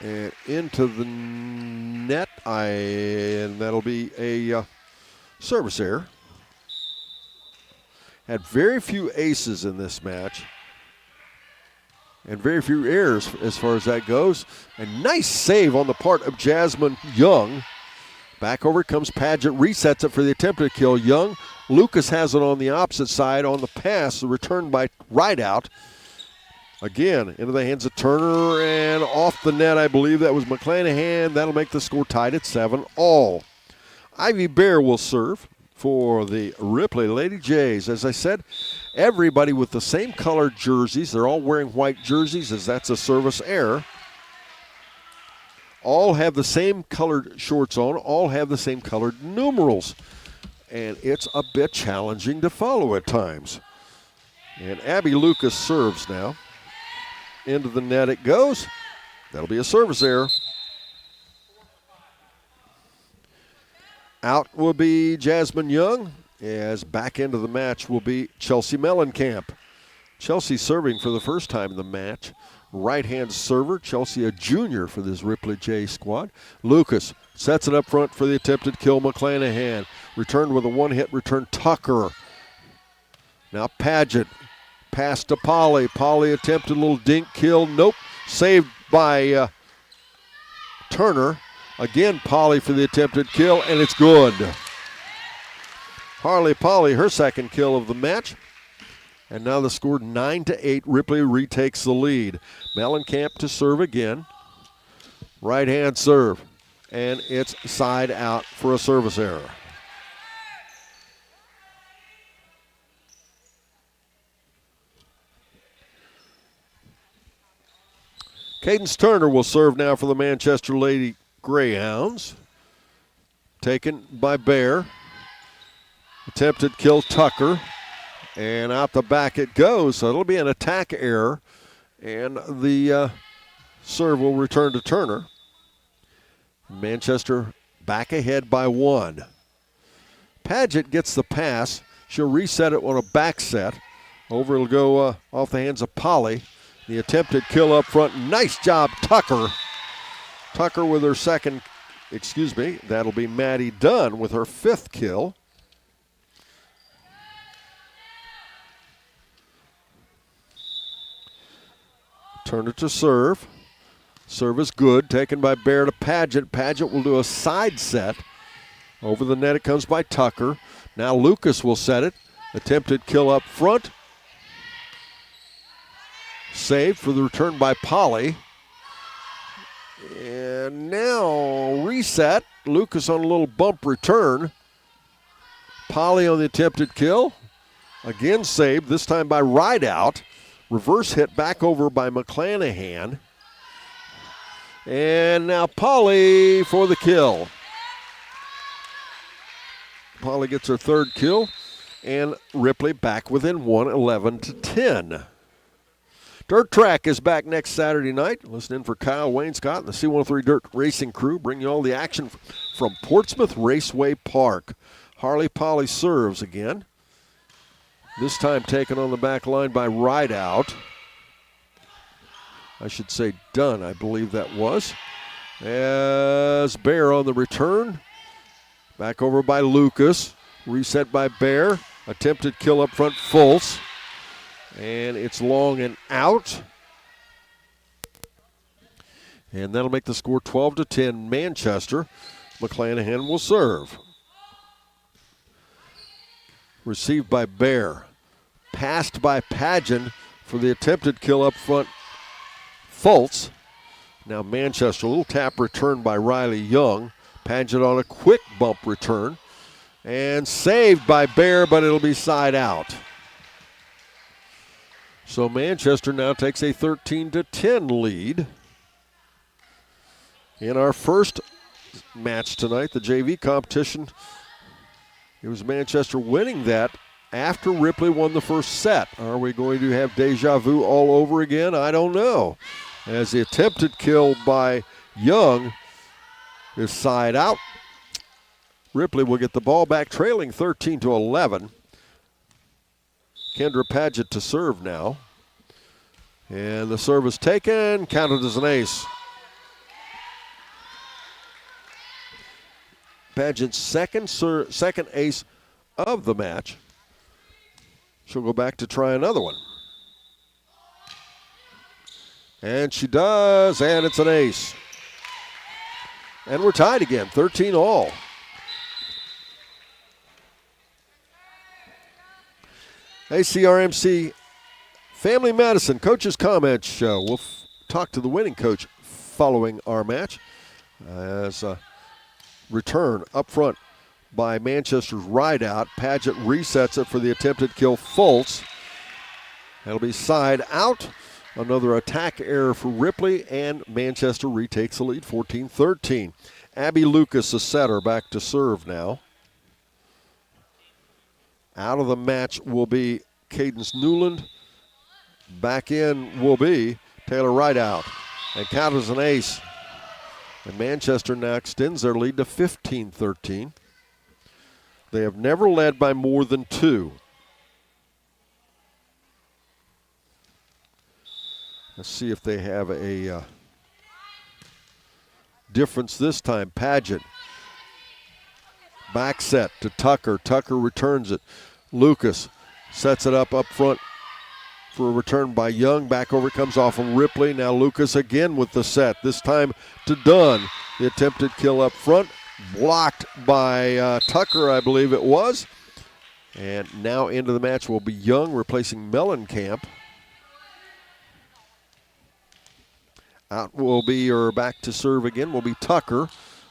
And into the net, and that'll be a service error. Had very few aces in this match. And very few errors as far as that goes. A nice save on the part of Jasmine Young. Back over comes Paget, resets it for the attempted kill. Young, Lucas has it on the opposite side on the pass, the return by Rideout. Again, into the hands of Turner and off the net, I believe that was McClanahan. That'll make the score tied at 7 all. Ivy Bear will serve for the Ripley Lady Jays. As I said, everybody with the same colored jerseys. They're all wearing white jerseys as that's a service error. All have the same colored shorts on, all have the same colored numerals. And it's a bit challenging to follow at times. And Abby Lucas serves now. Into the net it goes. That'll be a service error. Out will be Jasmine Young, as back into the match will be Chelsea Mellencamp. Chelsea serving for the first time in the match. Right-hand server, Chelsea a junior for this Ripley J squad. Lucas sets it up front for the attempted kill, McClanahan. Returned with a one-hit return, Tucker. Now Paget, pass to Polly. Polly attempted a little dink kill, nope. Saved by Turner. Again, Polly for the attempted kill, and it's good. Harley Polly, her 2nd kill of the match. And now the score 9-8. Ripley retakes the lead. Mellencamp to serve again. Right hand serve. And it's side out for a service error. Cadence Turner will serve now for the Manchester Lady Greyhounds. Taken by Bear. Attempted kill Tucker. And out the back it goes, so it'll be an attack error. And the serve will return to Turner. Manchester back ahead by 1. Paget gets the pass. She'll reset it on a back set. Over it'll go off the hands of Polly. The attempted kill up front. Nice job, Tucker. Tucker with her 2nd, that'll be Maddie Dunn with her 5th kill. Turner to serve. Serve is good. Taken by Bear to Paget. Paget will do a side set. Over the net it comes by Tucker. Now Lucas will set it. Attempted kill up front. Saved for the return by Polly. And now reset. Lucas on a little bump return. Polly on the attempted kill. Again saved, this time by Rideout. Reverse hit back over by McClanahan. And now Polly for the kill. Polly gets her 3rd kill. And Ripley back within 1, 11-10. Dirt Track is back next Saturday night. Listen in for Kyle Wainscott and the C103 Dirt Racing crew. Bring you all the action from Portsmouth Raceway Park. Harley Polly serves again. This time taken on the back line by Rideout. I should say Dunn, I believe that was. As Bear on the return. Back over by Lucas. Reset by Bear. Attempted kill up front, Fultz. And it's long and out. And that'll make the score 12-10 Manchester. McClanahan will serve. Received by Bear. Passed by Pageant for the attempted kill up front, Fultz. Now Manchester, a little tap return by Riley Young. Pageant on a quick bump return. And saved by Bear, but it'll be side out. So Manchester now takes a 13-10 lead. In our first match tonight, the JV competition, it was Manchester winning that after Ripley won the first set. Are we going to have deja vu all over again? I don't know. As the attempted kill by Young is side out. Ripley will get the ball back, trailing 13-11. Kendra Paget to serve now. And the serve is taken, counted as an ace. Paget's second ace of the match. She'll go back to try another one. And she does, and it's an ace. And we're tied again, 13 all. ACRMC Family Medicine Coach's Comments Show. We'll talk to the winning coach following our match. As a return up front by Manchester's ride out. Paget resets it for the attempted kill, Fultz. That'll be side out. Another attack error for Ripley, and Manchester retakes the lead, 14-13. Abby Lucas, the setter, back to serve now. Out of the match will be Cadence Newland. Back in will be Taylor Rideout. And count as an ace. And Manchester now extends their lead to 15-13. They have never led by more than 2. Let's see if they have a difference this time. Paget. Back set to Tucker. Tucker returns it. Lucas sets it up front for a return by Young. Back over comes off of Ripley. Now Lucas again with the set. This time to Dunn. The attempted kill up front. Blocked by Tucker, I believe it was. And now into the match will be Young replacing Mellencamp. Out will be, or back to serve again, will be Tucker.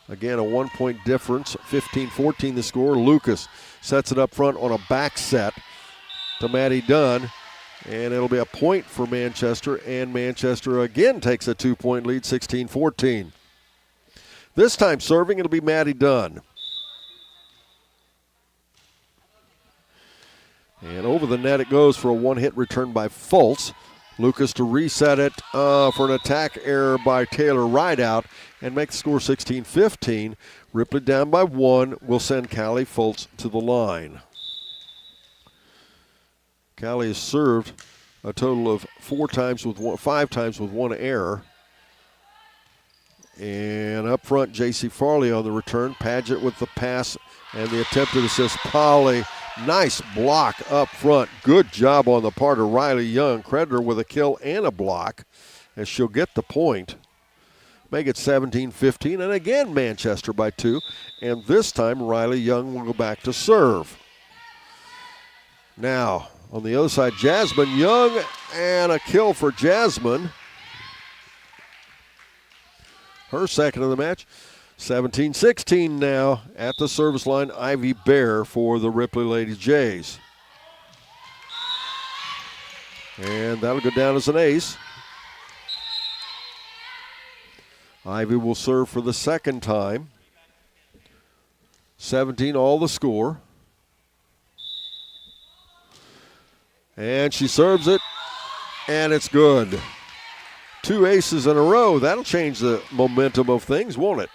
Again, a 1-point difference, 15-14 the score. Lucas sets it up front on a back set to Maddie Dunn. And it'll be a point for Manchester, and Manchester again takes a 2-point lead, 16-14. This time serving, it'll be Maddie Dunn. And over the net it goes for a one-hit return by Fultz. Lucas to reset it for an attack error by Taylor Rideout and make the score 16-15. Ripley down by 1 will send Callie Fultz to the line. Callie has served a total of 5 times with one error. And up front, J.C. Farley on the return. Paget with the pass and the attempted assist. Polly, nice block up front. Good job on the part of Riley Young. Creditor with a kill and a block as she'll get the point. Make it 17-15. And again, Manchester by 2. And this time, Riley Young will go back to serve. Now, on the other side, Jasmine Young, and a kill for Jasmine. Her second of the match. 17-16 now at the service line. Ivy Bear for the Ripley Lady Jays. And that'll go down as an ace. Ivy will serve for the second time. 17 all the score. And she serves it, and it's good. 2 aces in a row. That'll change the momentum of things, won't it?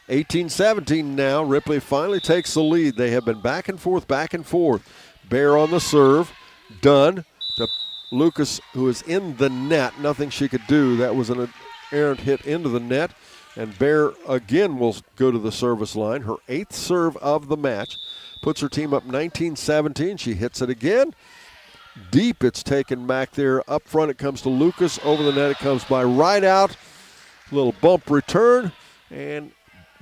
18-17 now. Ripley finally takes the lead. They have been back and forth, back and forth. Bear on the serve. Dunn to Lucas, who is in the net. Nothing she could do. That was an errant hit into the net. And Bear again will go to the service line. Her 8th serve of the match. Puts her team up 19-17. She hits it again. Deep, it's taken back there. Up front, it comes to Lucas. Over the net, it comes by Rideout. Little bump return. And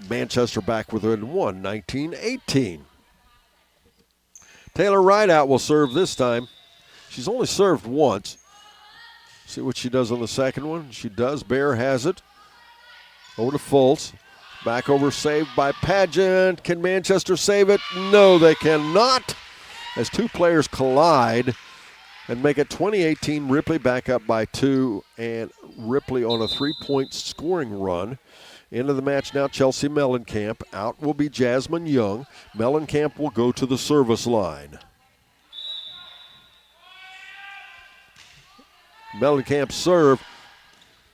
Manchester back within one, 19-18. Taylor Rideout will serve this time. She's only served once. See what she does on the second one. She does. Bear has it. Over to Fultz. Back over, saved by Pageant. Can Manchester save it? No, they cannot. As two players collide and make it 20-18. Ripley back up by 2, and Ripley on a 3-point scoring run. Into the match now, Chelsea Mellencamp. Out will be Jasmine Young. Mellencamp will go to the service line. Mellencamp serve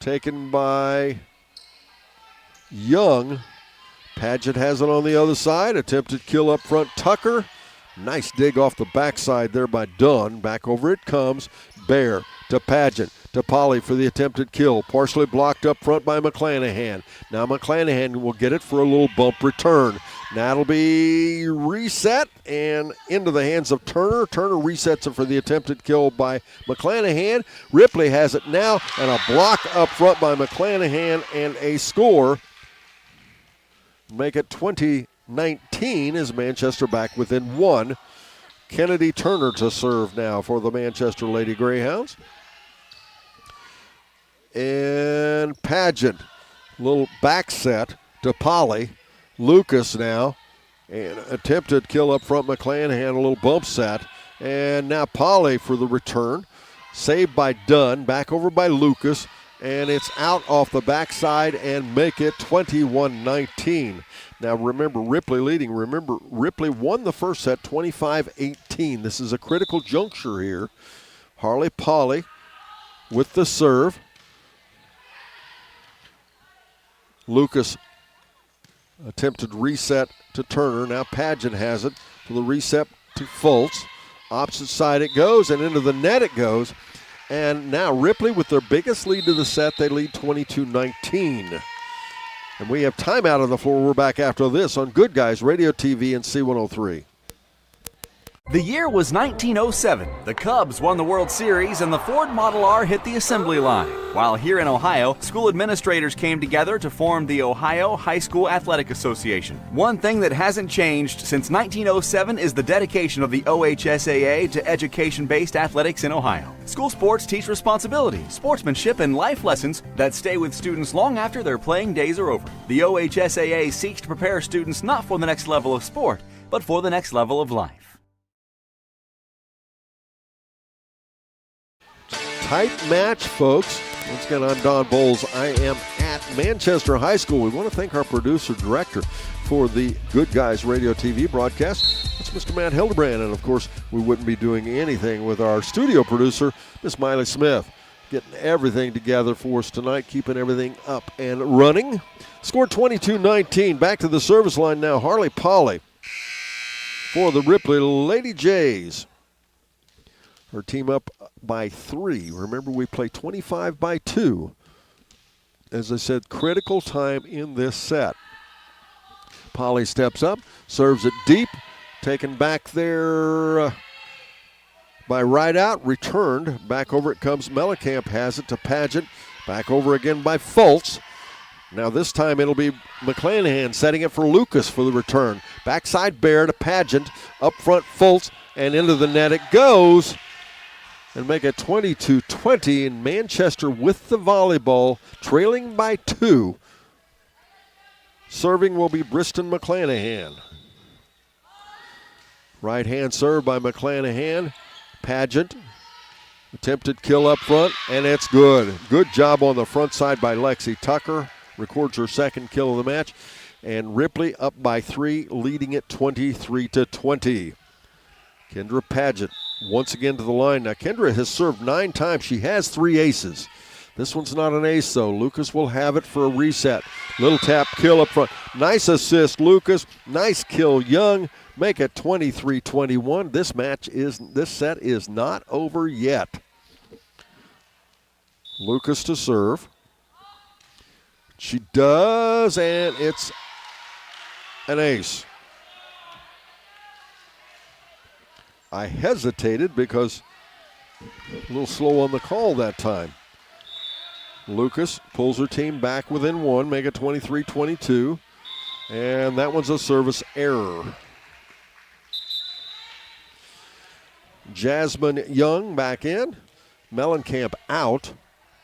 taken by Young. Pageant has it on the other side. Attempted kill up front, Tucker. Nice dig off the backside there by Dunn. Back over it comes. Bear to Pageant to Polly for the attempted kill. Partially blocked up front by McClanahan. Now McClanahan will get it for a little bump return. Now it'll be reset and into the hands of Turner. Turner resets it for the attempted kill by McClanahan. Ripley has it now, and a block up front by McClanahan and a score. Make it 20-19 as Manchester back within 1. Kennedy Turner to serve now for the Manchester Lady Greyhounds. And Pageant, little back set to Polly. Lucas now, and attempted kill up front. McClanahan, a little bump set. And now Polly for the return. Saved by Dunn, back over by Lucas. And it's out off the backside and make it 21-19. Now remember, Ripley leading. Remember, Ripley won the first set 25-18. This is a critical juncture here. Harley Polly with the serve. Lucas attempted reset to Turner. Now Pageant has it for the reset to Fultz. Opposite side it goes, and into the net it goes. And now Ripley with their biggest lead to the set. They lead 22-19. And we have timeout on the floor. We're back after this on Good Guys Radio TV and C103. The year was 1907. The Cubs won the World Series and the Ford Model R hit the assembly line. While here in Ohio, school administrators came together to form the Ohio High School Athletic Association. One thing that hasn't changed since 1907 is the dedication of the OHSAA to education-based athletics in Ohio. School sports teach responsibility, sportsmanship, and life lessons that stay with students long after their playing days are over. The OHSAA seeks to prepare students not for the next level of sport, but for the next level of life. Tight match, folks. Once again, I'm Don Bowles. I am at Manchester High School. We want to thank our producer-director for the Good Guys Radio TV broadcast. That's Mr. Matt Hildebrand. And, of course, we wouldn't be doing anything with our studio producer, Miss Miley Smith, getting everything together for us tonight, keeping everything up and running. Score 22-19. Back to the service line now. Harley Polly for the Ripley Lady Jays. Her team up by 3. Remember, we play 25 by 2. As I said, critical time in this set. Polly steps up, serves it deep, taken back there by Rideout, returned. Back over it comes Mellencamp, has it to Pageant. Back over again by Fultz. Now this time it'll be McClanahan setting it for Lucas for the return. Backside Bear to Pageant, up front Fultz, and into the net it goes. And make it 22-20 in Manchester with the volleyball, trailing by 2. Serving will be Briston McClanahan. Right hand serve by McClanahan. Pageant. Attempted kill up front, and it's good. Good job on the front side by Lexi Tucker. Records her second kill of the match. And Ripley up by 3, leading it 23-20. Kendra Pageant once again to the line. Now, Kendra has served 9 times. She has 3 aces. This one's not an ace, though. Lucas will have it for a reset. Little tap kill up front. Nice assist, Lucas. Nice kill, Young. Make it 23-21. This set is not over yet. Lucas to serve. She does, and it's an ace. I hesitated because a little slow on the call that time. Lucas pulls her team back within one, make it 23-22. And that one's a service error. Jasmine Young back in. Mellencamp out.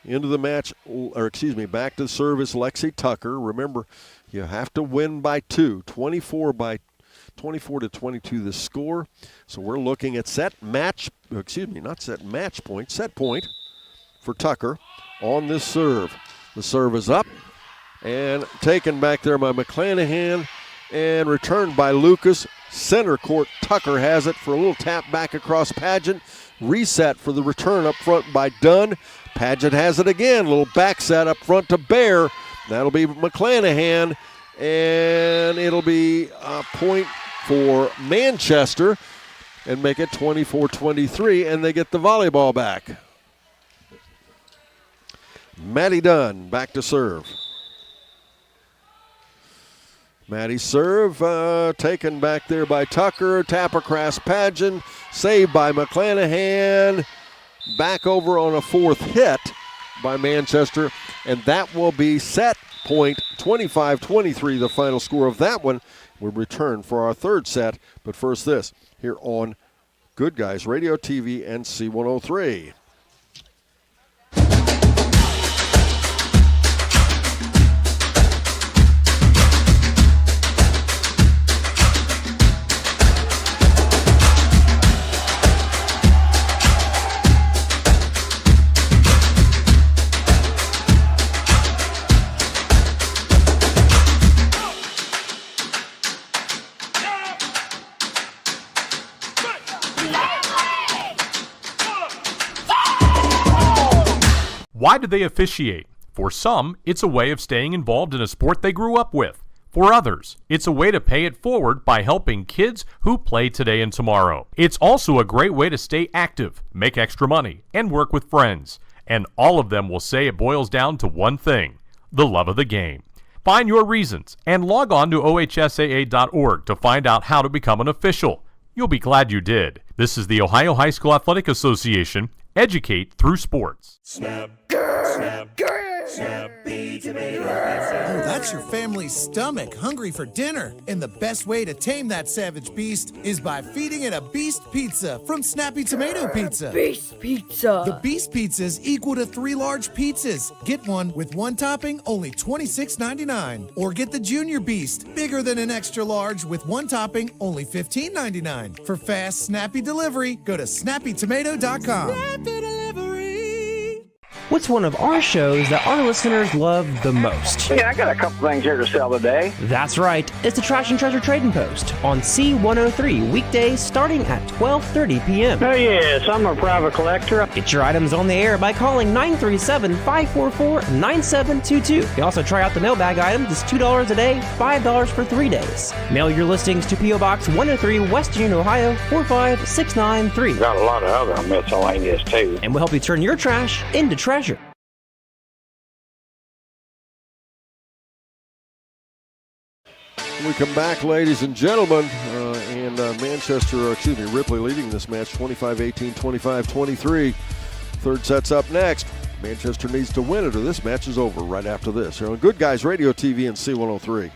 Into the match, back to service Lexi Tucker. Remember, you have to win by 2. 24-22 the score. So we're looking at set point for Tucker on this serve. The serve is up and taken back there by McClanahan and returned by Lucas. Center court, Tucker has it for a little tap back across Pageant. Reset for the return up front by Dunn. Pageant has it again. A little back set up front to Bear. That'll be McClanahan, and it'll be a point for Manchester and make it 24-23, and they get the volleyball back. Maddie Dunn back to serve. Maddie's serve taken back there by Tucker. Tap across Pageant. Saved by McClanahan. Back over on a fourth hit by Manchester. And that will be set point 25-23, the final score of that one. We'll return for our third set. But first this, here on Good Guys Radio, TV, and C103. Why do they officiate? For some, it's a way of staying involved in a sport they grew up with. For others, it's a way to pay it forward by helping kids who play today and tomorrow. It's also a great way to stay active, make extra money, and work with friends. And all of them will say it boils down to one thing: the love of the game. Find your reasons and log on to ohsaa.org to find out how to become an official. You'll be glad you did. This is the Ohio High School Athletic Association. Educate through sports. Snap, snappy tomato. Oh, that's your family's stomach hungry for dinner. And the best way to tame that savage beast is by feeding it a Beast Pizza from Snappy Tomato Pizza. Beast Pizza. The Beast Pizza is equal to 3 large pizzas. Get one with one topping, only $26.99. Or get the Junior Beast, bigger than an extra large with one topping, only $15.99. For fast, snappy delivery, go to snappytomato.com. What's one of our shows that our listeners love the most? Yeah, I got a couple things here to sell today. That's right. It's the Trash and Treasure Trading Post on C103 weekdays starting at 12:30 p.m. Oh, yes, I'm a private collector. Get your items on the air by calling 937-544-9722. You can also try out the mailbag items. It's $2 a day, $5 for 3 days. Mail your listings to P.O. Box 103, West Union, Ohio, 45693. Got a lot of other miscellaneous, too. And we'll help you turn your trash into treasure. We come back, ladies and gentlemen, and Ripley leading this match 25-18, 25-23. Third set's up next. Manchester needs to win it or this match is over right after this. Here on Good Guys Radio, TV, and C103.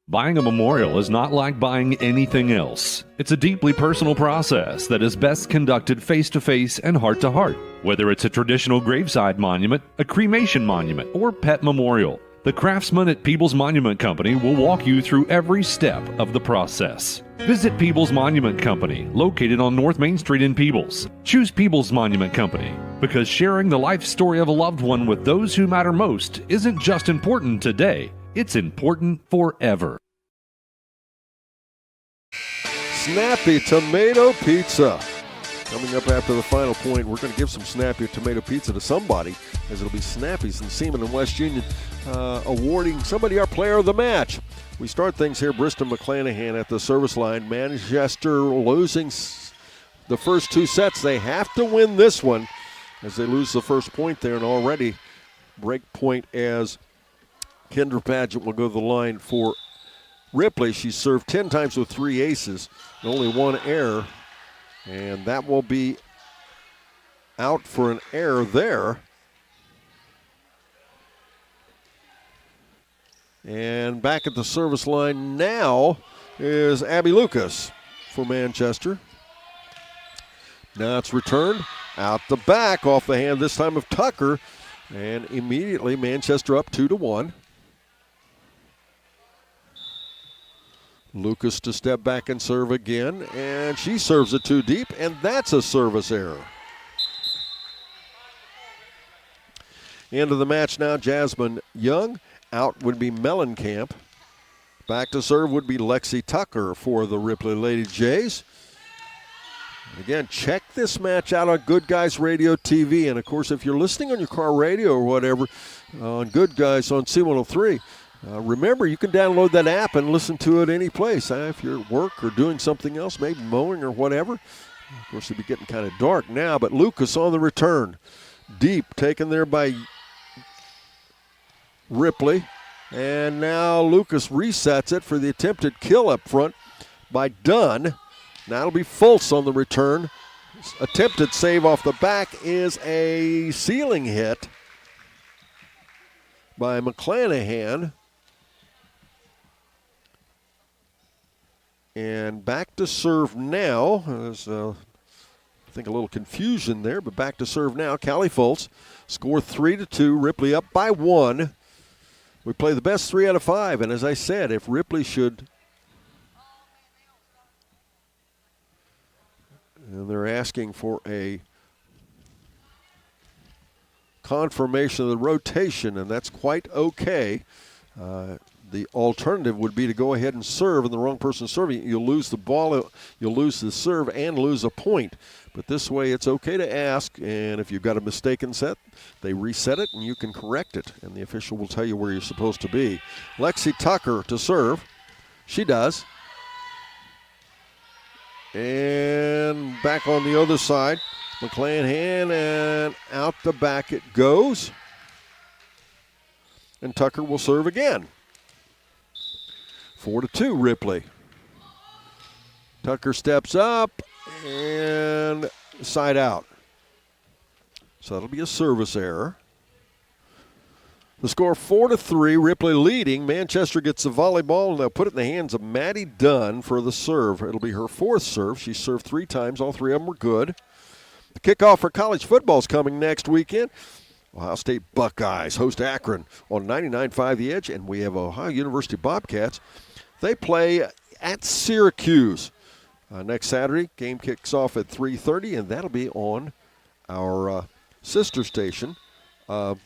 Buying a memorial is not like buying anything else. It's a deeply personal process that is best conducted face-to-face and heart-to-heart. Whether it's a traditional graveside monument, a cremation monument, or pet memorial, the craftsmen at Peebles Monument Company will walk you through every step of the process. Visit Peebles Monument Company, located on North Main Street in Peebles. Choose Peebles Monument Company because sharing the life story of a loved one with those who matter most isn't just important today, it's important forever. Snappy Tomato Pizza. Coming up after the final point, we're going to give some Snappy Tomato Pizza to somebody, as it'll be Snappy's and Seaman and West Union awarding somebody our player of the match. We start things here, Bristol McClanahan at the service line. Manchester losing the first 2 sets. They have to win this one as they lose the first point there, and already break point as Kendra Padgett will go to the line for Ripley. She served 10 times with 3 aces, only 1 error, and that will be out for an error there. And back at the service line now is Abby Lucas for Manchester. Now it's returned out the back off the hand, this time of Tucker, and immediately Manchester up 2-1. Lucas to step back and serve again, and she serves it too deep, and that's a service error. End of the match now, Jasmine Young. Out would be Mellencamp. Back to serve would be Lexi Tucker for the Ripley Lady Jays. Again, check this match out on Good Guys Radio TV. And, of course, if you're listening on your car radio or whatever on Good Guys on C103, remember, you can download that app and listen to it any place. If you're at work or doing something else, maybe mowing or whatever. Of course, it'll be getting kind of dark now. But Lucas on the return. Deep, taken there by Ripley, and now Lucas resets it for the attempted kill up front by Dunn. Now it'll be Fultz on the return. Attempted save off the back is a ceiling hit by McClanahan. And back to serve now. There's, I think, a little confusion there, but back to serve now. Callie Fultz score 3-2. Ripley up by 1. We play the best 3 out of 5, and as I said, if Ripley should, and they're asking for a confirmation of the rotation, and that's quite okay. The alternative would be to go ahead and serve, and the wrong person serving, you'll lose the ball, you'll lose the serve, and lose a point. But this way, it's okay to ask, and if you've got a mistaken set, they reset it, and you can correct it, and the official will tell you where you're supposed to be. Lexi Tucker to serve. She does. And back on the other side, McClanahan, and out the back it goes. And Tucker will serve again. 4-2 Ripley. Tucker steps up and side out. So that'll be a service error. The score 4-3, Ripley leading. Manchester gets the volleyball, and they'll put it in the hands of Maddie Dunn for the serve. It'll be her 4th serve. She served 3 times. All 3 of them were good. The kickoff for college football is coming next weekend. Ohio State Buckeyes host Akron on 99.5 The Edge, and we have Ohio University Bobcats. They play at Syracuse next Saturday. Game kicks off at 3:30, and that'll be on our sister station. No,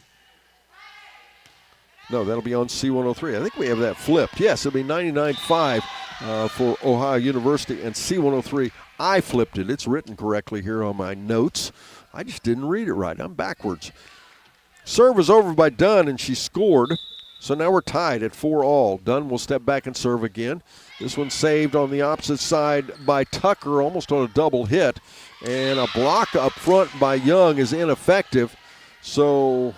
that'll be on C103. I think we have that flipped. Yes, it'll be 99.5 for Ohio University and C103. I flipped it. It's written correctly here on my notes. I just didn't read it right. I'm backwards. Serve was over by Dunn, and she scored. So now we're tied at 4-all. Dunn will step back and serve again. This one saved on the opposite side by Tucker, almost on a double hit. And a block up front by Young is ineffective. So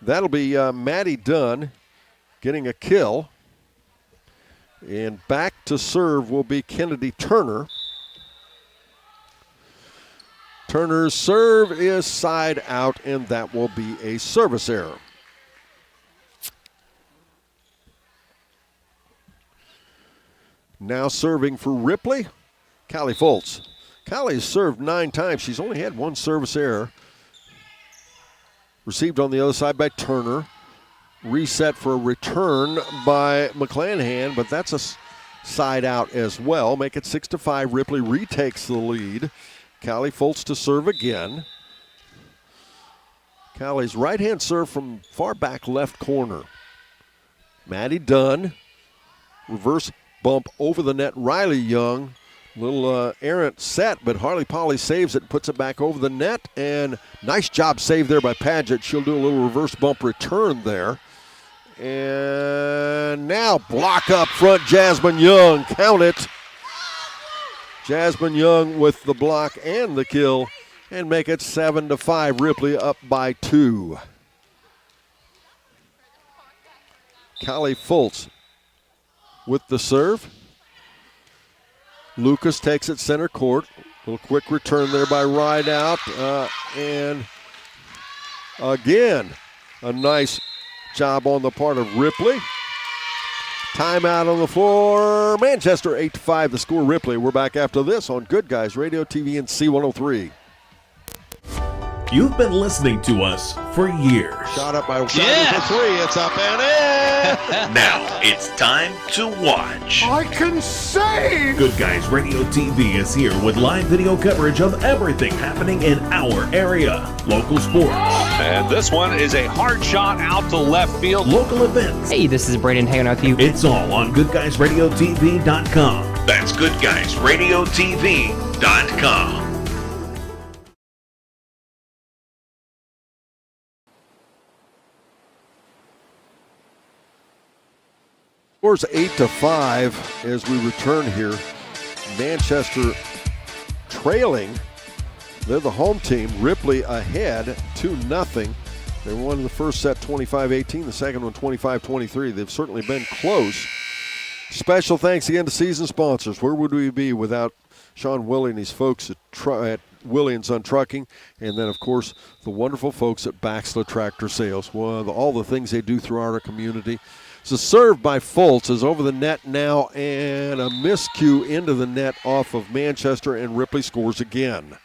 that'll be Maddie Dunn getting a kill. And back to serve will be Kennedy Turner. Turner's serve is side out, and that will be a service error. Now serving for Ripley, Callie Fultz. Callie has served 9 times. She's only had 1 service error. Received on the other side by Turner. Reset for a return by McClanahan, but that's a side out as well. Make it 6-5. Ripley retakes the lead. Callie Fultz to serve again. Callie's right-hand serve from far back left corner. Maddie Dunn. Reverse bump over the net. Riley Young. Little errant set, but Harley Polly saves it and puts it back over the net. And nice job saved there by Padgett. She'll do a little reverse bump return there. And now block up front, Jasmine Young. Count it. Jasmine Young with the block and the kill, and make it 7-5. Ripley up by 2. Callie Fultz with the serve. Lucas takes it center court. Little quick return there by Rideout. And again, a nice job on the part of Ripley. Timeout on the floor. Manchester 8-5, the score. Ripley. We're back after this on Good Guys Radio, TV, and C103. You've been listening to us for years. Shot up by Johnny for three. It's up and in. Now it's time to watch. I can save! Good Guys Radio TV is here with live video coverage of everything happening in our area. Local sports. And this one is a hard shot out to left field. Local events. Hey, this is Braden hanging out with you. It's all on GoodGuysRadioTV.com. That's GoodGuysRadioTV.com. Scores 8-5 as we return here. Manchester trailing. They're the home team. Ripley ahead 2-0. They won the first set 25-18, the second one 25-23. They've certainly been close. Special thanks again to season sponsors. Where would we be without Sean Willie and his folks at Willie & Son Trucking, and then, of course, the wonderful folks at Baxla Tractor Sales. Well, all the things they do throughout our community. It's a serve by Fultz is over the net now, and a miscue into the net off of Manchester, and Ripley scores again.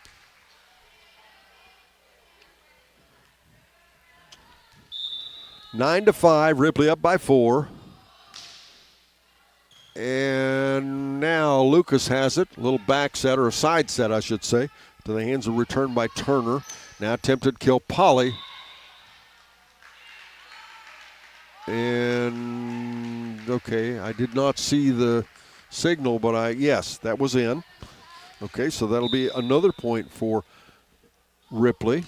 9-5, Ripley up by 4. And now Lucas has it, a little back set, or a side set, I should say, to the hands of return by Turner. Now attempted kill Polly. And, okay, I did not see the signal, but yes, that was in. Okay, so that'll be another point for Ripley.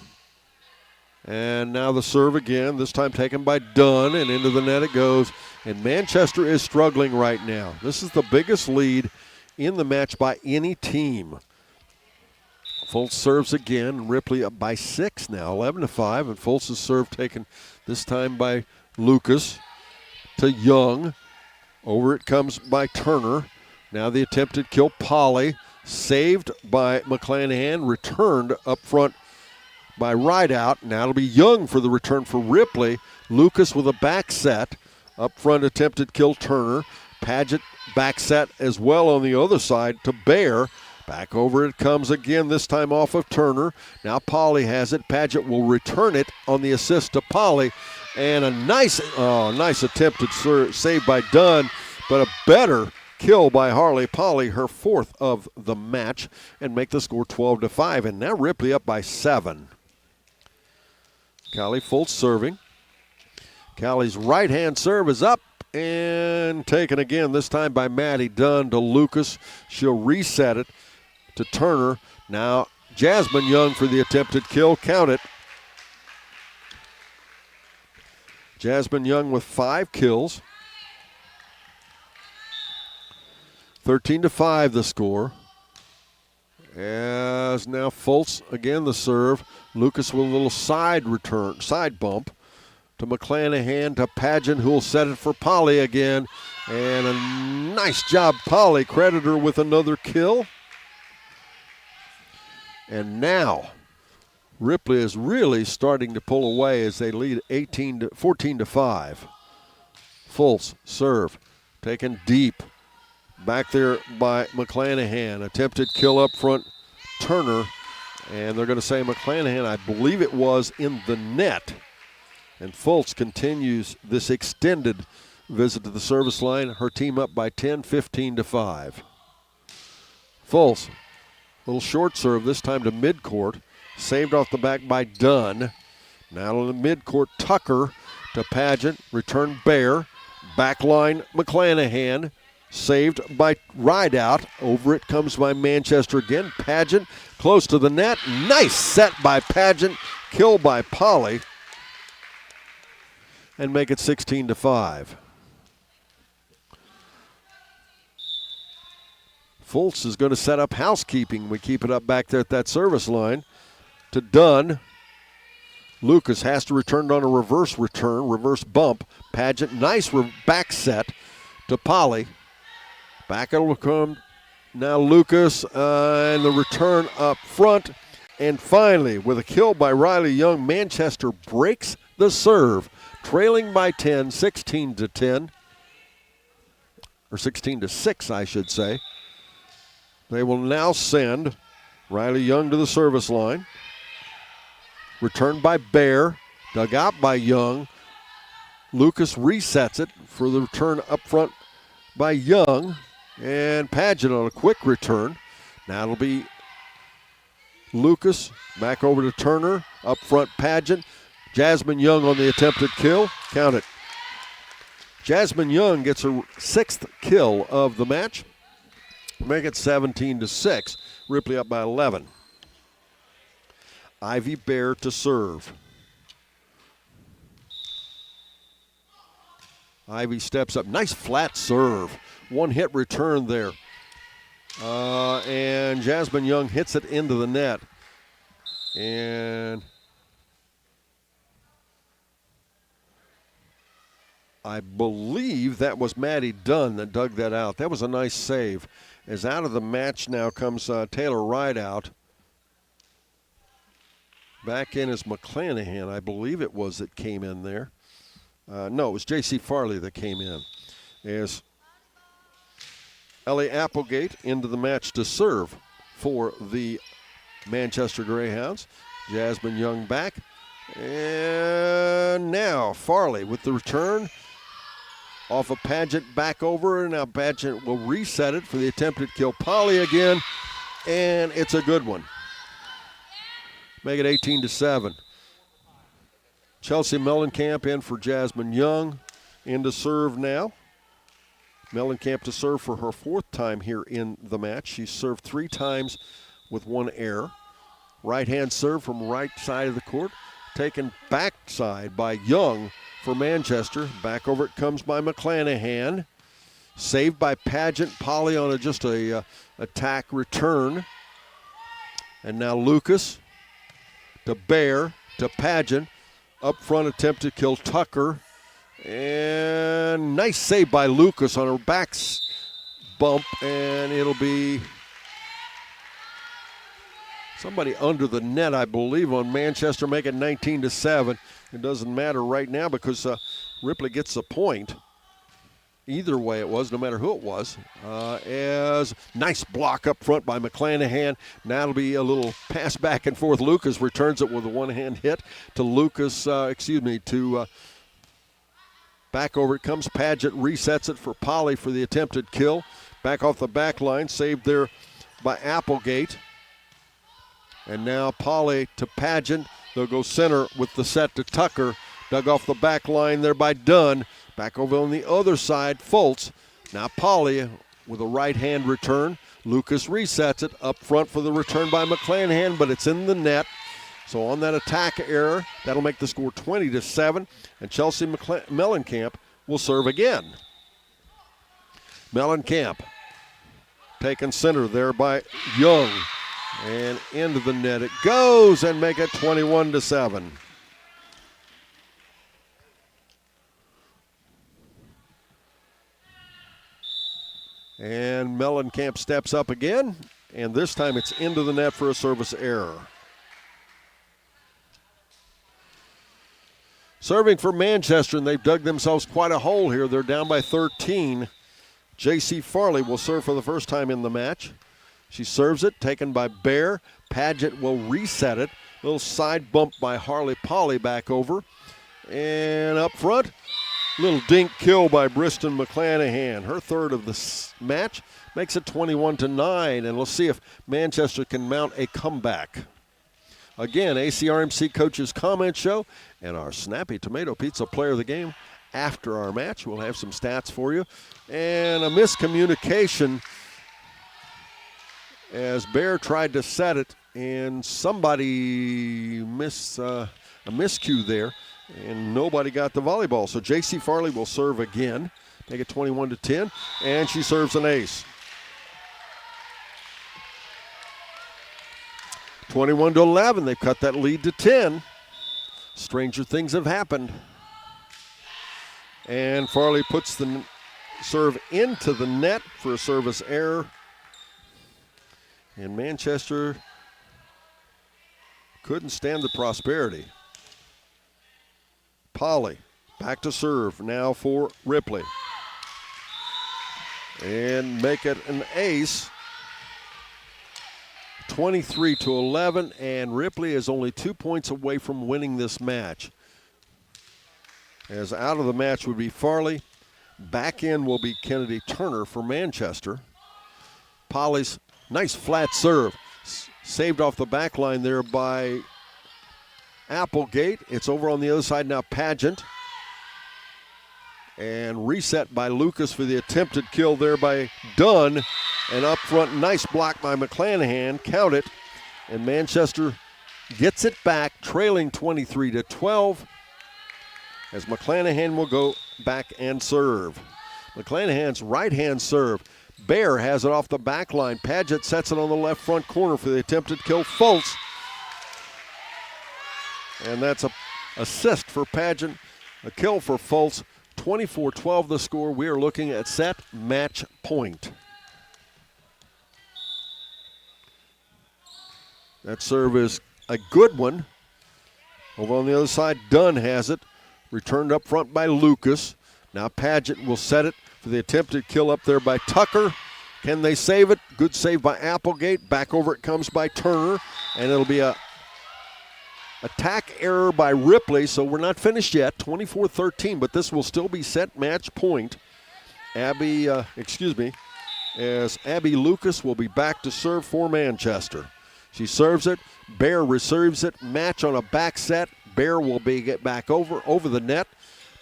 And now the serve again, this time taken by Dunn, and into the net it goes. And Manchester is struggling right now. This is the biggest lead in the match by any team. Fultz serves again, and Ripley up by 6 now, 11-5. And Fultz's serve taken this time by Lucas to Young. Over it comes by Turner. Now the attempted kill, Polly. Saved by McClanahan, returned up front by Rideout. Now it'll be Young for the return for Ripley. Lucas with a back set. Up front attempted kill, Turner. Paget back set as well on the other side to Bear. Back over it comes again, this time off of Turner. Now Polly has it. Paget will return it on the assist to Polly. And a nice attempted save by Dunn, but a better kill by Harley Polly, her 4th of the match, and make the score 12-5. And now Ripley up by 7. Callie Fultz serving. Callie's right-hand serve is up and taken again, this time by Maddie Dunn to Lucas. She'll reset it to Turner. Now Jasmine Young for the attempted kill. Count it. Jasmine Young with 5 kills. 13-5 the score. As now Fultz again the serve. Lucas with a little side bump to McClanahan to Pageant, who will set it for Polly again. And a nice job, Polly. Creditor with another kill. And now Ripley is really starting to pull away as they lead 14-5. Fultz serve taken deep. Back there by McClanahan. Attempted kill up front, Turner. And they're going to say McClanahan, I believe it was in the net. And Fultz continues this extended visit to the service line. Her team up by 10, 15-5. Fultz, little short serve, this time to midcourt. Saved off the back by Dunn. Now to the midcourt, Tucker to Pageant. Return Bear. Backline McClanahan. Saved by Rideout. Over it comes by Manchester again. Pageant close to the net. Nice set by Pageant. Kill by Polly. And make it 16-5. Fultz is going to set up housekeeping. We keep it up back there at that service line. To Dunn. Lucas has to return on a reverse bump. Pageant, nice back set to Polly. Back it will come now Lucas, and the return up front. And finally, with a kill by Riley Young, Manchester breaks the serve, trailing by 10, 16-10. Or 16-6, I should say. They will now send Riley Young to the service line. Returned by Bear, dug out by Young. Lucas resets it for the return up front by Young. And Pageant on a quick return. Now it'll be Lucas back over to Turner. Up front, Pageant. Jasmine Young on the attempted kill. Count it. Jasmine Young gets her 6th kill of the match. Make it 17-6. Ripley up by 11. Ivy Bear to serve. Ivy steps up. Nice flat serve. One hit return there. And Jasmine Young hits it into the net. And I believe that was Maddie Dunn that dug that out. That was a nice save. As out of the match now comes Taylor Rideout. Back in is McClanahan, I believe it was that came in there. No, it was J.C. Farley that came in. As Ellie Applegate into the match to serve for the Manchester Greyhounds. Jasmine Young back. And now Farley with the return. Off of Pageant back over, and now Pageant will reset it for the attempted kill. Polly again, and it's a good one. Make it 18-7. Chelsea Mellencamp in for Jasmine Young. In to serve now. Mellencamp to serve for her 4th time here in the match. She's served 3 times with 1 error. Right-hand serve from right side of the court. Taken backside by Young for Manchester. Back over it comes by McClanahan. Saved by Pageant. Polly on just a attack return. And now Lucas to Bear to Pageant. Up front attempt to kill Tucker. And nice save by Lucas on her back bump. And it'll be somebody under the net, I believe, on Manchester. Make it 19-7. It doesn't matter right now because Ripley gets a point. Either way it was, no matter who it was. As nice block up front by McClanahan. Now it'll be a little pass back and forth. Lucas returns it with a one-hand hit to Lucas, back over it comes Pageant, resets it for Polly for the attempted kill. Back off the back line, saved there by Applegate. And now Polly to Pageant. They'll go center with the set to Tucker. Dug off the back line there by Dunn. Back over on the other side, Fultz. Now Polly with a right-hand return. Lucas resets it up front for the return by McClanahan, but it's in the net. So on that attack error, that'll make the score 20-7, and Chelsea Mellencamp will serve again. Mellencamp taken center there by Young. And into the net it goes and make it 21-7. And Mellencamp steps up again, and this time it's into the net for a service error. Serving for Manchester, and they've dug themselves quite a hole here. They're down by 13. J.C. Farley will serve for the first time in the match. She serves it, taken by Bear. Pageant will reset it. Little side bump by Harley Polly back over. And up front, little dink kill by Briston McClanahan. Her 3rd of the match makes it 21-9. And we'll see if Manchester can mount a comeback. Again, ACRMC Coaches Comment Show and our Snappy Tomato Pizza Player of the Game after our match. We'll have some stats for you. And a miscommunication as Bear tried to set it, and somebody missed a miscue there, and nobody got the volleyball. So J.C. Farley will serve again, make it 21-10, and she serves an ace. 21-11, they've cut that lead to 10. stranger things have happened. And Farley puts the serve into the net for a service error. And Manchester couldn't stand the prosperity. Polly back to serve now for Ripley. And make it an ace. 23-11, and Ripley is only 2 points away from winning this match. As out of the match would be Farley. Back in will be Kennedy Turner for Manchester. Polly's nice flat serve. Saved off the back line there by Applegate. It's over on the other side now, Pageant. And reset by Lucas for the attempted kill there by Dunn. And up front, nice block by McClanahan. Count it. And Manchester gets it back, trailing 23-12. As McClanahan will go back and serve. McClanahan's right-hand serve. Bear has it off the back line. Paget sets it on the left front corner for the attempted kill. Fultz. And that's an assist for Pageant. A kill for Fultz. 24-12 the score. We are looking at set match point. That serve is a good one. Over on the other side, Dunn has it. Returned up front by Lucas. Now Paget will set it for the attempted kill up there by Tucker. Can they save it? Good save by Applegate. Back over it comes by Turner. And it'll be a attack error by Ripley, so we're not finished yet. 24-13, but this will still be set match point. As Abby Lucas will be back to serve for Manchester. She serves it. Bear receives it. Match on a back set. Bear will get back over the net.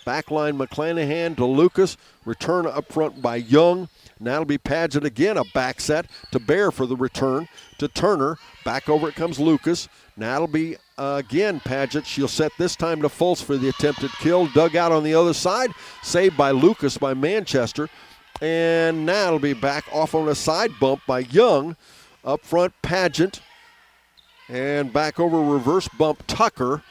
Backline McClanahan to Lucas. Return up front by Young. Now it'll be Paget again, a back set to Bear for the return to Turner. Back over it comes Lucas. Now it'll be again Paget. She'll set this time to Fultz for the attempted kill. Dug out on the other side. Saved by Lucas by Manchester. And now it'll be back off on a side bump by Young. Up front, Paget. And back over reverse bump, Tucker.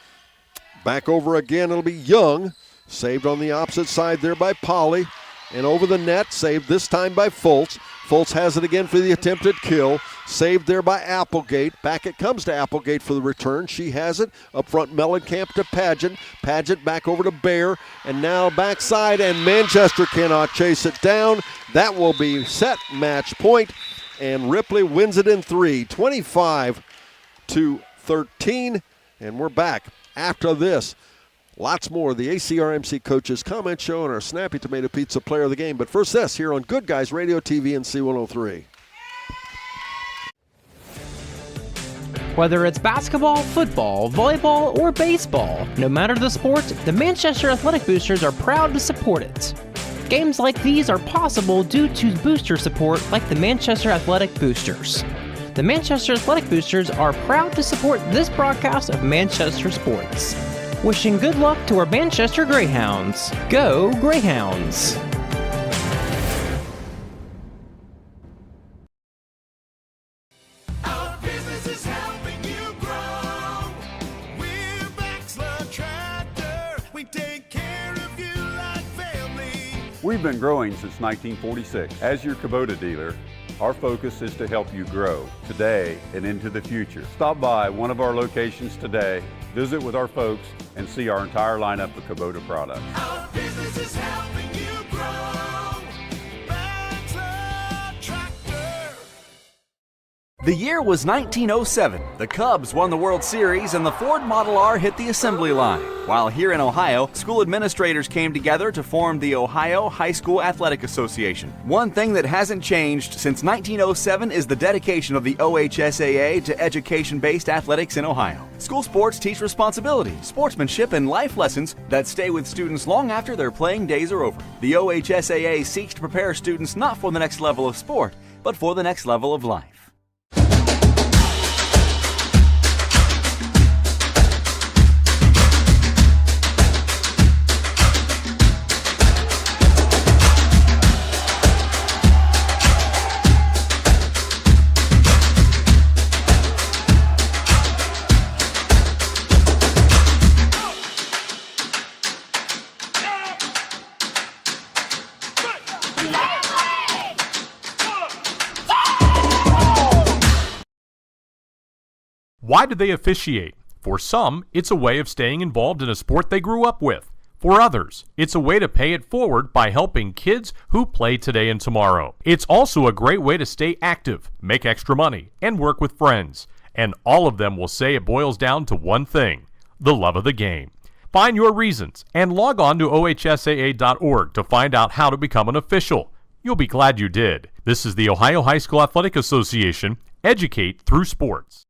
Back over again, it'll be Young. Saved on the opposite side there by Polly. And over the net, saved this time by Fultz. Fultz has it again for the attempted kill. Saved there by Applegate. Back it comes to Applegate for the return. She has it. Up front, Mellencamp to Paget. Paget back over to Bear. And now backside, and Manchester cannot chase it down. That will be set match point. And Ripley wins it in 3, 25-13. And we're back after this. Lots more. The ACRMC Coaches Comment Show and our Snappy Tomato Pizza Player of the Game. But first this here on Good Guys Radio TV and C103. Whether it's basketball, football, volleyball, or baseball, no matter the sport, the Manchester Athletic Boosters are proud to support it. Games like these are possible due to booster support like the Manchester Athletic Boosters. The Manchester Athletic Boosters are proud to support this broadcast of Manchester Sports. Wishing good luck to our Manchester Greyhounds. Go Greyhounds! Our business is helping you grow. We're Baxter Tractor. We take care of you like family. We've been growing since 1946. As your Kubota dealer, our focus is to help you grow today and into the future. Stop by one of our locations today, visit with our folks, and see our entire lineup of Kubota products. Our business is helping you grow. Baxter Tractor. The year was 1907. The Cubs won the World Series and the Ford Model R hit the assembly line. While here in Ohio, school administrators came together to form the Ohio High School Athletic Association. One thing that hasn't changed since 1907 is the dedication of the OHSAA to education-based athletics in Ohio. School sports teach responsibility, sportsmanship, and life lessons that stay with students long after their playing days are over. The OHSAA seeks to prepare students not for the next level of sport, but for the next level of life. Why do they officiate? For some, it's a way of staying involved in a sport they grew up with. For others, it's a way to pay it forward by helping kids who play today and tomorrow. It's also a great way to stay active, make extra money, and work with friends. And all of them will say it boils down to one thing: the love of the game. Find your reasons and log on to ohsaa.org to find out how to become an official. You'll be glad you did. This is the Ohio High School Athletic Association. Educate through sports.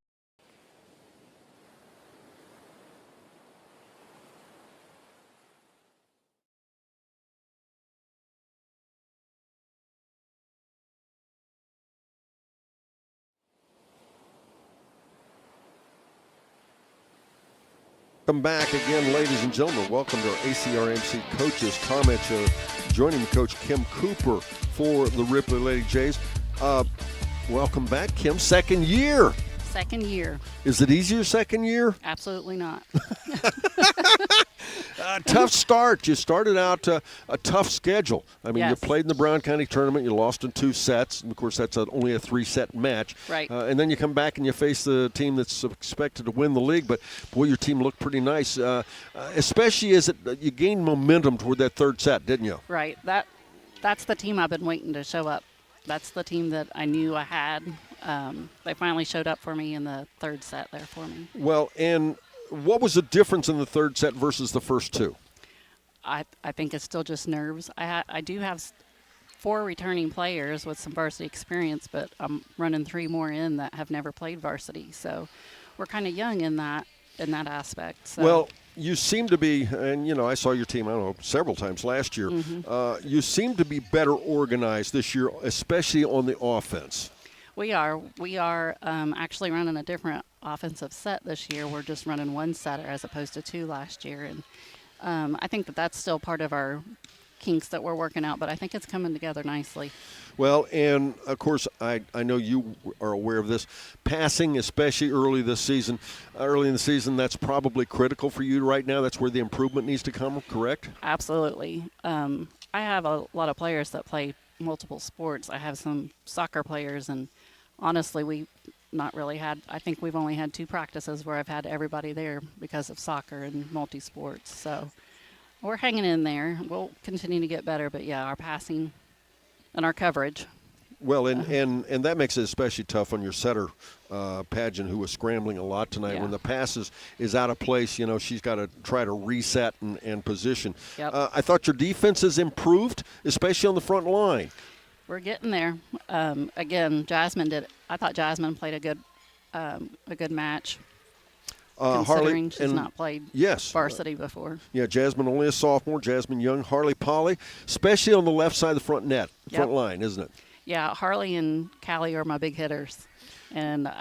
Welcome back again, ladies and gentlemen. Welcome to our ACRMC Coaches Comment Show. Joining Coach Kim Cooper for the Ripley Lady Jays. Welcome back, Kim. Second year. Second year. Is it easier second year? Absolutely not. Tough start. You started out a tough schedule. I mean, Yes. You played in the Brown County tournament. You lost in 2 sets. And, of course, that's only a 3-set match. Right. And then you come back and you face the team that's expected to win the league. But, boy, your team looked pretty nice, especially as you gained momentum toward that 3rd set, didn't you? Right. That's the team I've been waiting to show up. That's the team that I knew I had. They finally showed up for me in the 3rd set there for me. Well, and what was the difference in the 3rd set versus the first 2? I think it's still just nerves. I do have 4 returning players with some varsity experience, but I'm running 3 more in that have never played varsity. So we're kind of young in that aspect. So. Well, you seem to be, and I saw your team, I don't know, several times last year. Mm-hmm. You seem to be better organized this year, especially on the offense. We are actually running a different offensive set this year. We're just running 1 setter as opposed to 2 last year. And I think that's still part of our kinks that we're working out, but I think it's coming together nicely. Well, and, of course, I know you are aware of this. Passing, especially early in the season, that's probably critical for you right now. That's where the improvement needs to come, correct? Absolutely. I have a lot of players that play multiple sports. I have some soccer players, and honestly, we've only had 2 practices where I've had everybody there because of soccer and multi-sports. So we're hanging in there. We'll continue to get better, but yeah, our passing and our coverage. Well, and that makes it especially tough on your setter, Pageant, who was scrambling a lot tonight. Yeah. When the pass is out of place, she's got to try to reset and position. Yep. I thought your defense has improved, especially on the front line. We're getting there. Again, I thought Jasmine played a good match. Considering Harley, she's not played varsity before. Yeah, Jasmine only a sophomore. Jasmine Young, Harley Polly, especially on the left side of the front net, front line, isn't it? Yeah, Harley and Callie are my big hitters, and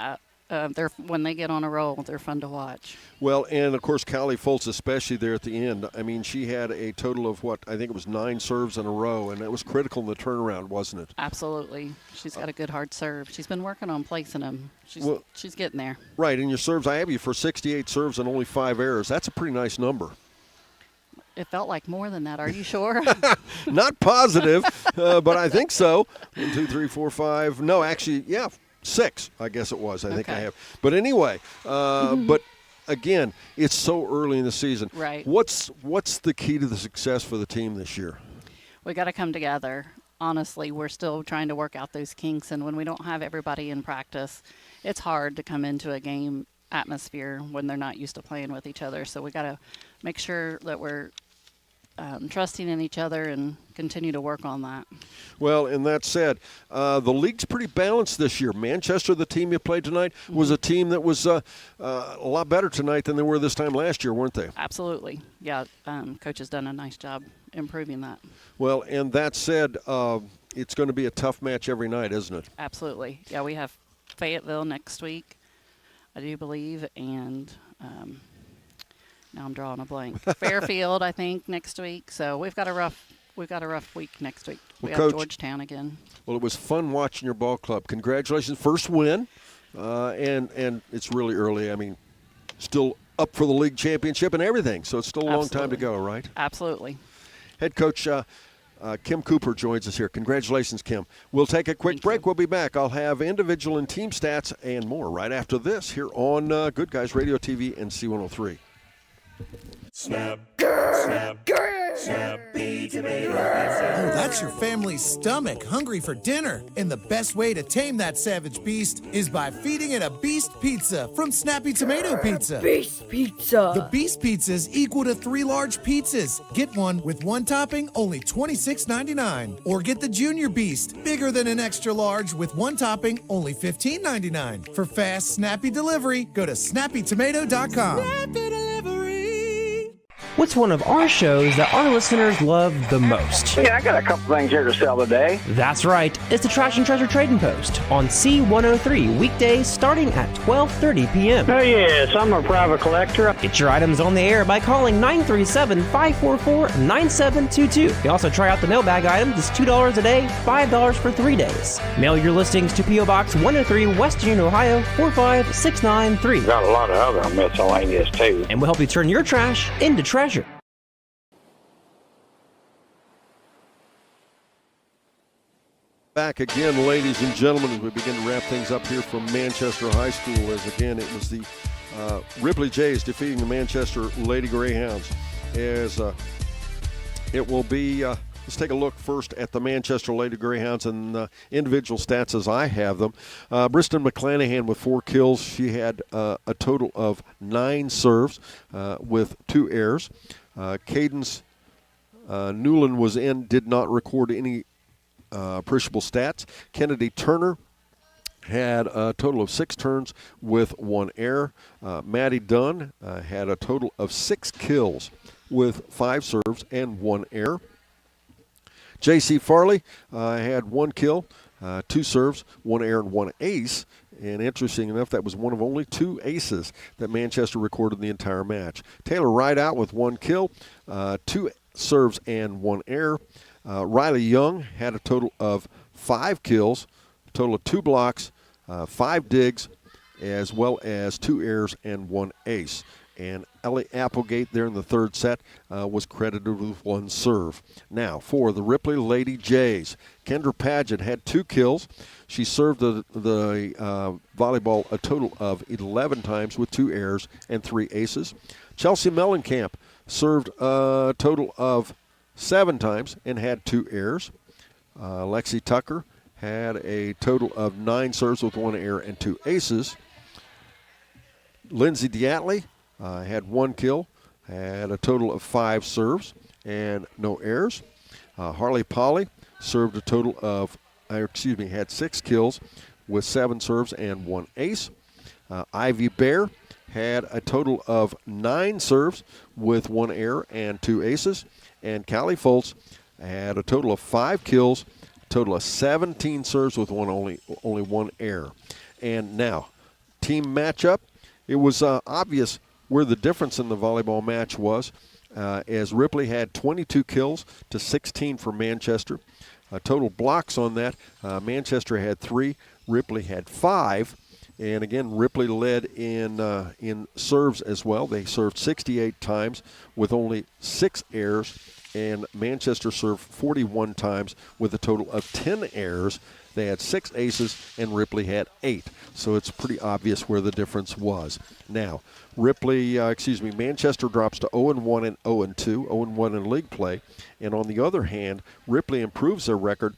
when they get on a roll, they're fun to watch. Well, and, of course, Callie Foltz, especially there at the end. I mean, she had a total of, I think it was 9 serves in a row, and that was critical in the turnaround, wasn't it? Absolutely. She's got a good hard serve. She's been working on placing them. She's getting there. Right, and your serves, I have you for 68 serves and only 5 errors. That's a pretty nice number. It felt like more than that. Are you sure? Not positive, but I think so. 1, 2, 3, 4, 5. No, actually, yeah, 6, I guess it was. I think I have. But anyway, but again, it's so early in the season. Right. What's the key to the success for the team this year? We got to come together. Honestly, we're still trying to work out those kinks, and when we don't have everybody in practice, it's hard to come into a game atmosphere when they're not used to playing with each other. So we got to make sure that we're trusting in each other and continue to work on that. Well, and that said, the league's pretty balanced this year. Manchester, the team you played tonight, was a team that was a lot better tonight than they were this time last year, weren't they? Absolutely. Yeah, Coach has done a nice job improving that. Well, and that said, it's going to be a tough match every night, isn't it? Absolutely. Yeah, we have Fayetteville next week, I do believe, and now I'm drawing a blank. Fairfield, I think, next week. So we've got a rough week next week. We have Coach, Georgetown again. Well, it was fun watching your ball club. Congratulations, first win, and it's really early. I mean, still up for the league championship and everything, so it's still a long time to go, right? Absolutely. Head coach, Kim Cooper joins us here. Congratulations, Kim. We'll take a quick break. We'll be back. I'll have individual and team stats and more right after this here on Good Guys Radio TV and C103. Snap, snap, snappy tomato pizza. Oh, that's your family's stomach hungry for dinner. And the best way to tame that savage beast is by feeding it a Beast Pizza from Snappy Tomato Pizza. Beast Pizza. The Beast Pizza is equal to 3 large pizzas. Get one with 1 topping, only $26.99. Or get the Junior Beast, bigger than an extra large with 1 topping, only $15.99. For fast, snappy delivery, go to snappytomato.com. Snappy delivery. What's one of our shows that our listeners love the most? Yeah, I got a couple things here to sell today. That's right, it's the Trash and Treasure Trading Post on C103, weekdays starting at 12:30 p.m. Oh, yes, I'm a private collector. Get your items on the air by calling 937-544-9722. You can also try out the mailbag items. It's $2 a day, $5 for 3 days. Mail your listings to P.O. Box 103, West Union, Ohio, 45693. Got a lot of other miscellaneous, too. And we'll help you turn your trash into treasure. Back again, ladies and gentlemen, as we begin to wrap things up here from Manchester High School, as again it was the Ripley Jays defeating the Manchester Lady Greyhounds. As it will be, let's take a look first at the Manchester Lady Greyhounds and individual stats as I have them. Briston McClanahan with 4 kills. She had a total of 9 serves with 2 errors. Cadence Newland was in, did not record any appreciable stats. Kennedy Turner had a total of 6 turns with 1 error. Maddie Dunn had a total of 6 kills with 5 serves and 1 error. J.C. Farley had 1 kill, 2 serves, 1 error, and 1 ace. And interesting enough, that was one of only 2 aces that Manchester recorded in the entire match. Taylor Rideout with 1 kill, 2 serves, and 1 error. Riley Young had a total of 5 kills, a total of 2 blocks, 5 digs, as well as 2 errors and 1 ace. And Ellie Applegate there in the 3rd set was credited with 1 serve. Now, for the Ripley Lady Jays, Kendra Paget had 2 kills. She served the volleyball a total of 11 times with 2 errors and 3 aces. Chelsea Mellencamp served a total of 7 times and had 2 errors. Lexi Tucker had a total of 9 serves with 1 error and 2 aces. Lindsay Diatley had 1 kill, had a total of 5 serves and no errors. Harley Polly served a total of, had 6 kills with 7 serves and 1 ace. Ivy Bear had a total of 9 serves with 1 error and 2 aces. And Callie Foltz had a total of 5 kills, a total of 17 serves with only 1 error. And now, team matchup. It was obvious where the difference in the volleyball match was, as Ripley had 22 kills to 16 for Manchester. Total blocks on that, Manchester had 3, Ripley had 5. And again, Ripley led in serves as well. They served 68 times with only 6 errors, and Manchester served 41 times with a total of 10 errors. They had 6 aces, and Ripley had 8. So it's pretty obvious where the difference was. Now, Manchester drops to 0-1 and 0-2, 0-1 in league play. And on the other hand, Ripley improves their record.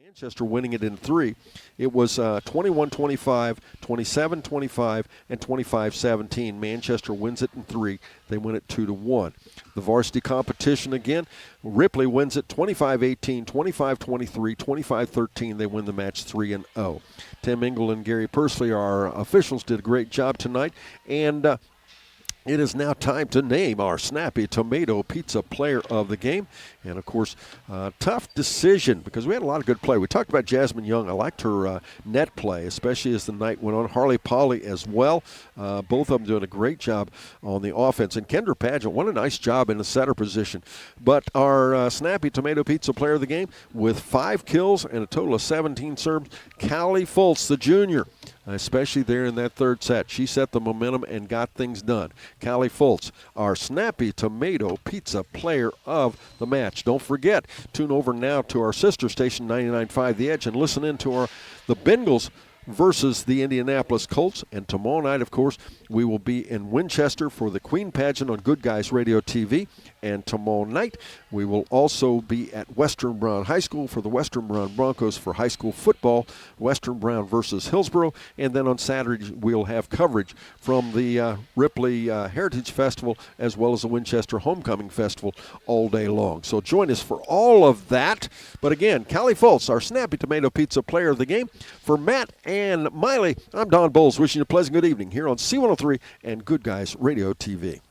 Manchester winning it in 3. It was 21-25, 27-25, and 25-17. Manchester wins it in 3. They win it 2-1. The varsity competition again, Ripley wins it 25-18, 25-23, 25-13. They win the match 3-0. Tim Engel and Gary Pursley, our officials, did a great job tonight. And it is now time to name our Snappy Tomato Pizza Player of the Game. And, of course, tough decision because we had a lot of good play. We talked about Jasmine Young. I liked her net play, especially as the night went on. Harley Polly as well. Both of them doing a great job on the offense. And Kendra Paget, what a nice job in the setter position. But our Snappy Tomato Pizza Player of the Game with 5 kills and a total of 17 serves, Callie Foltz, the junior. especially there in that third set. She set the momentum and got things done. Callie Fultz, our Snappy Tomato Pizza Player of the Match. Don't forget, tune over now to our sister station, 99.5 The Edge, and listen in to the Bengals versus the Indianapolis Colts. And tomorrow night, of course, we will be in Winchester for the Queen Pageant on Good Guys Radio TV. And tomorrow night, we will also be at Western Brown High School for the Western Brown Broncos for high school football, Western Brown versus Hillsborough. And then on Saturday, we'll have coverage from the Ripley Heritage Festival as well as the Winchester Homecoming Festival all day long. So join us for all of that. But again, Callie Fultz, our Snappy Tomato Pizza Player of the Game. For Matt and Miley, I'm Don Bowles wishing you a pleasant good evening here on C103 and Good Guys Radio TV.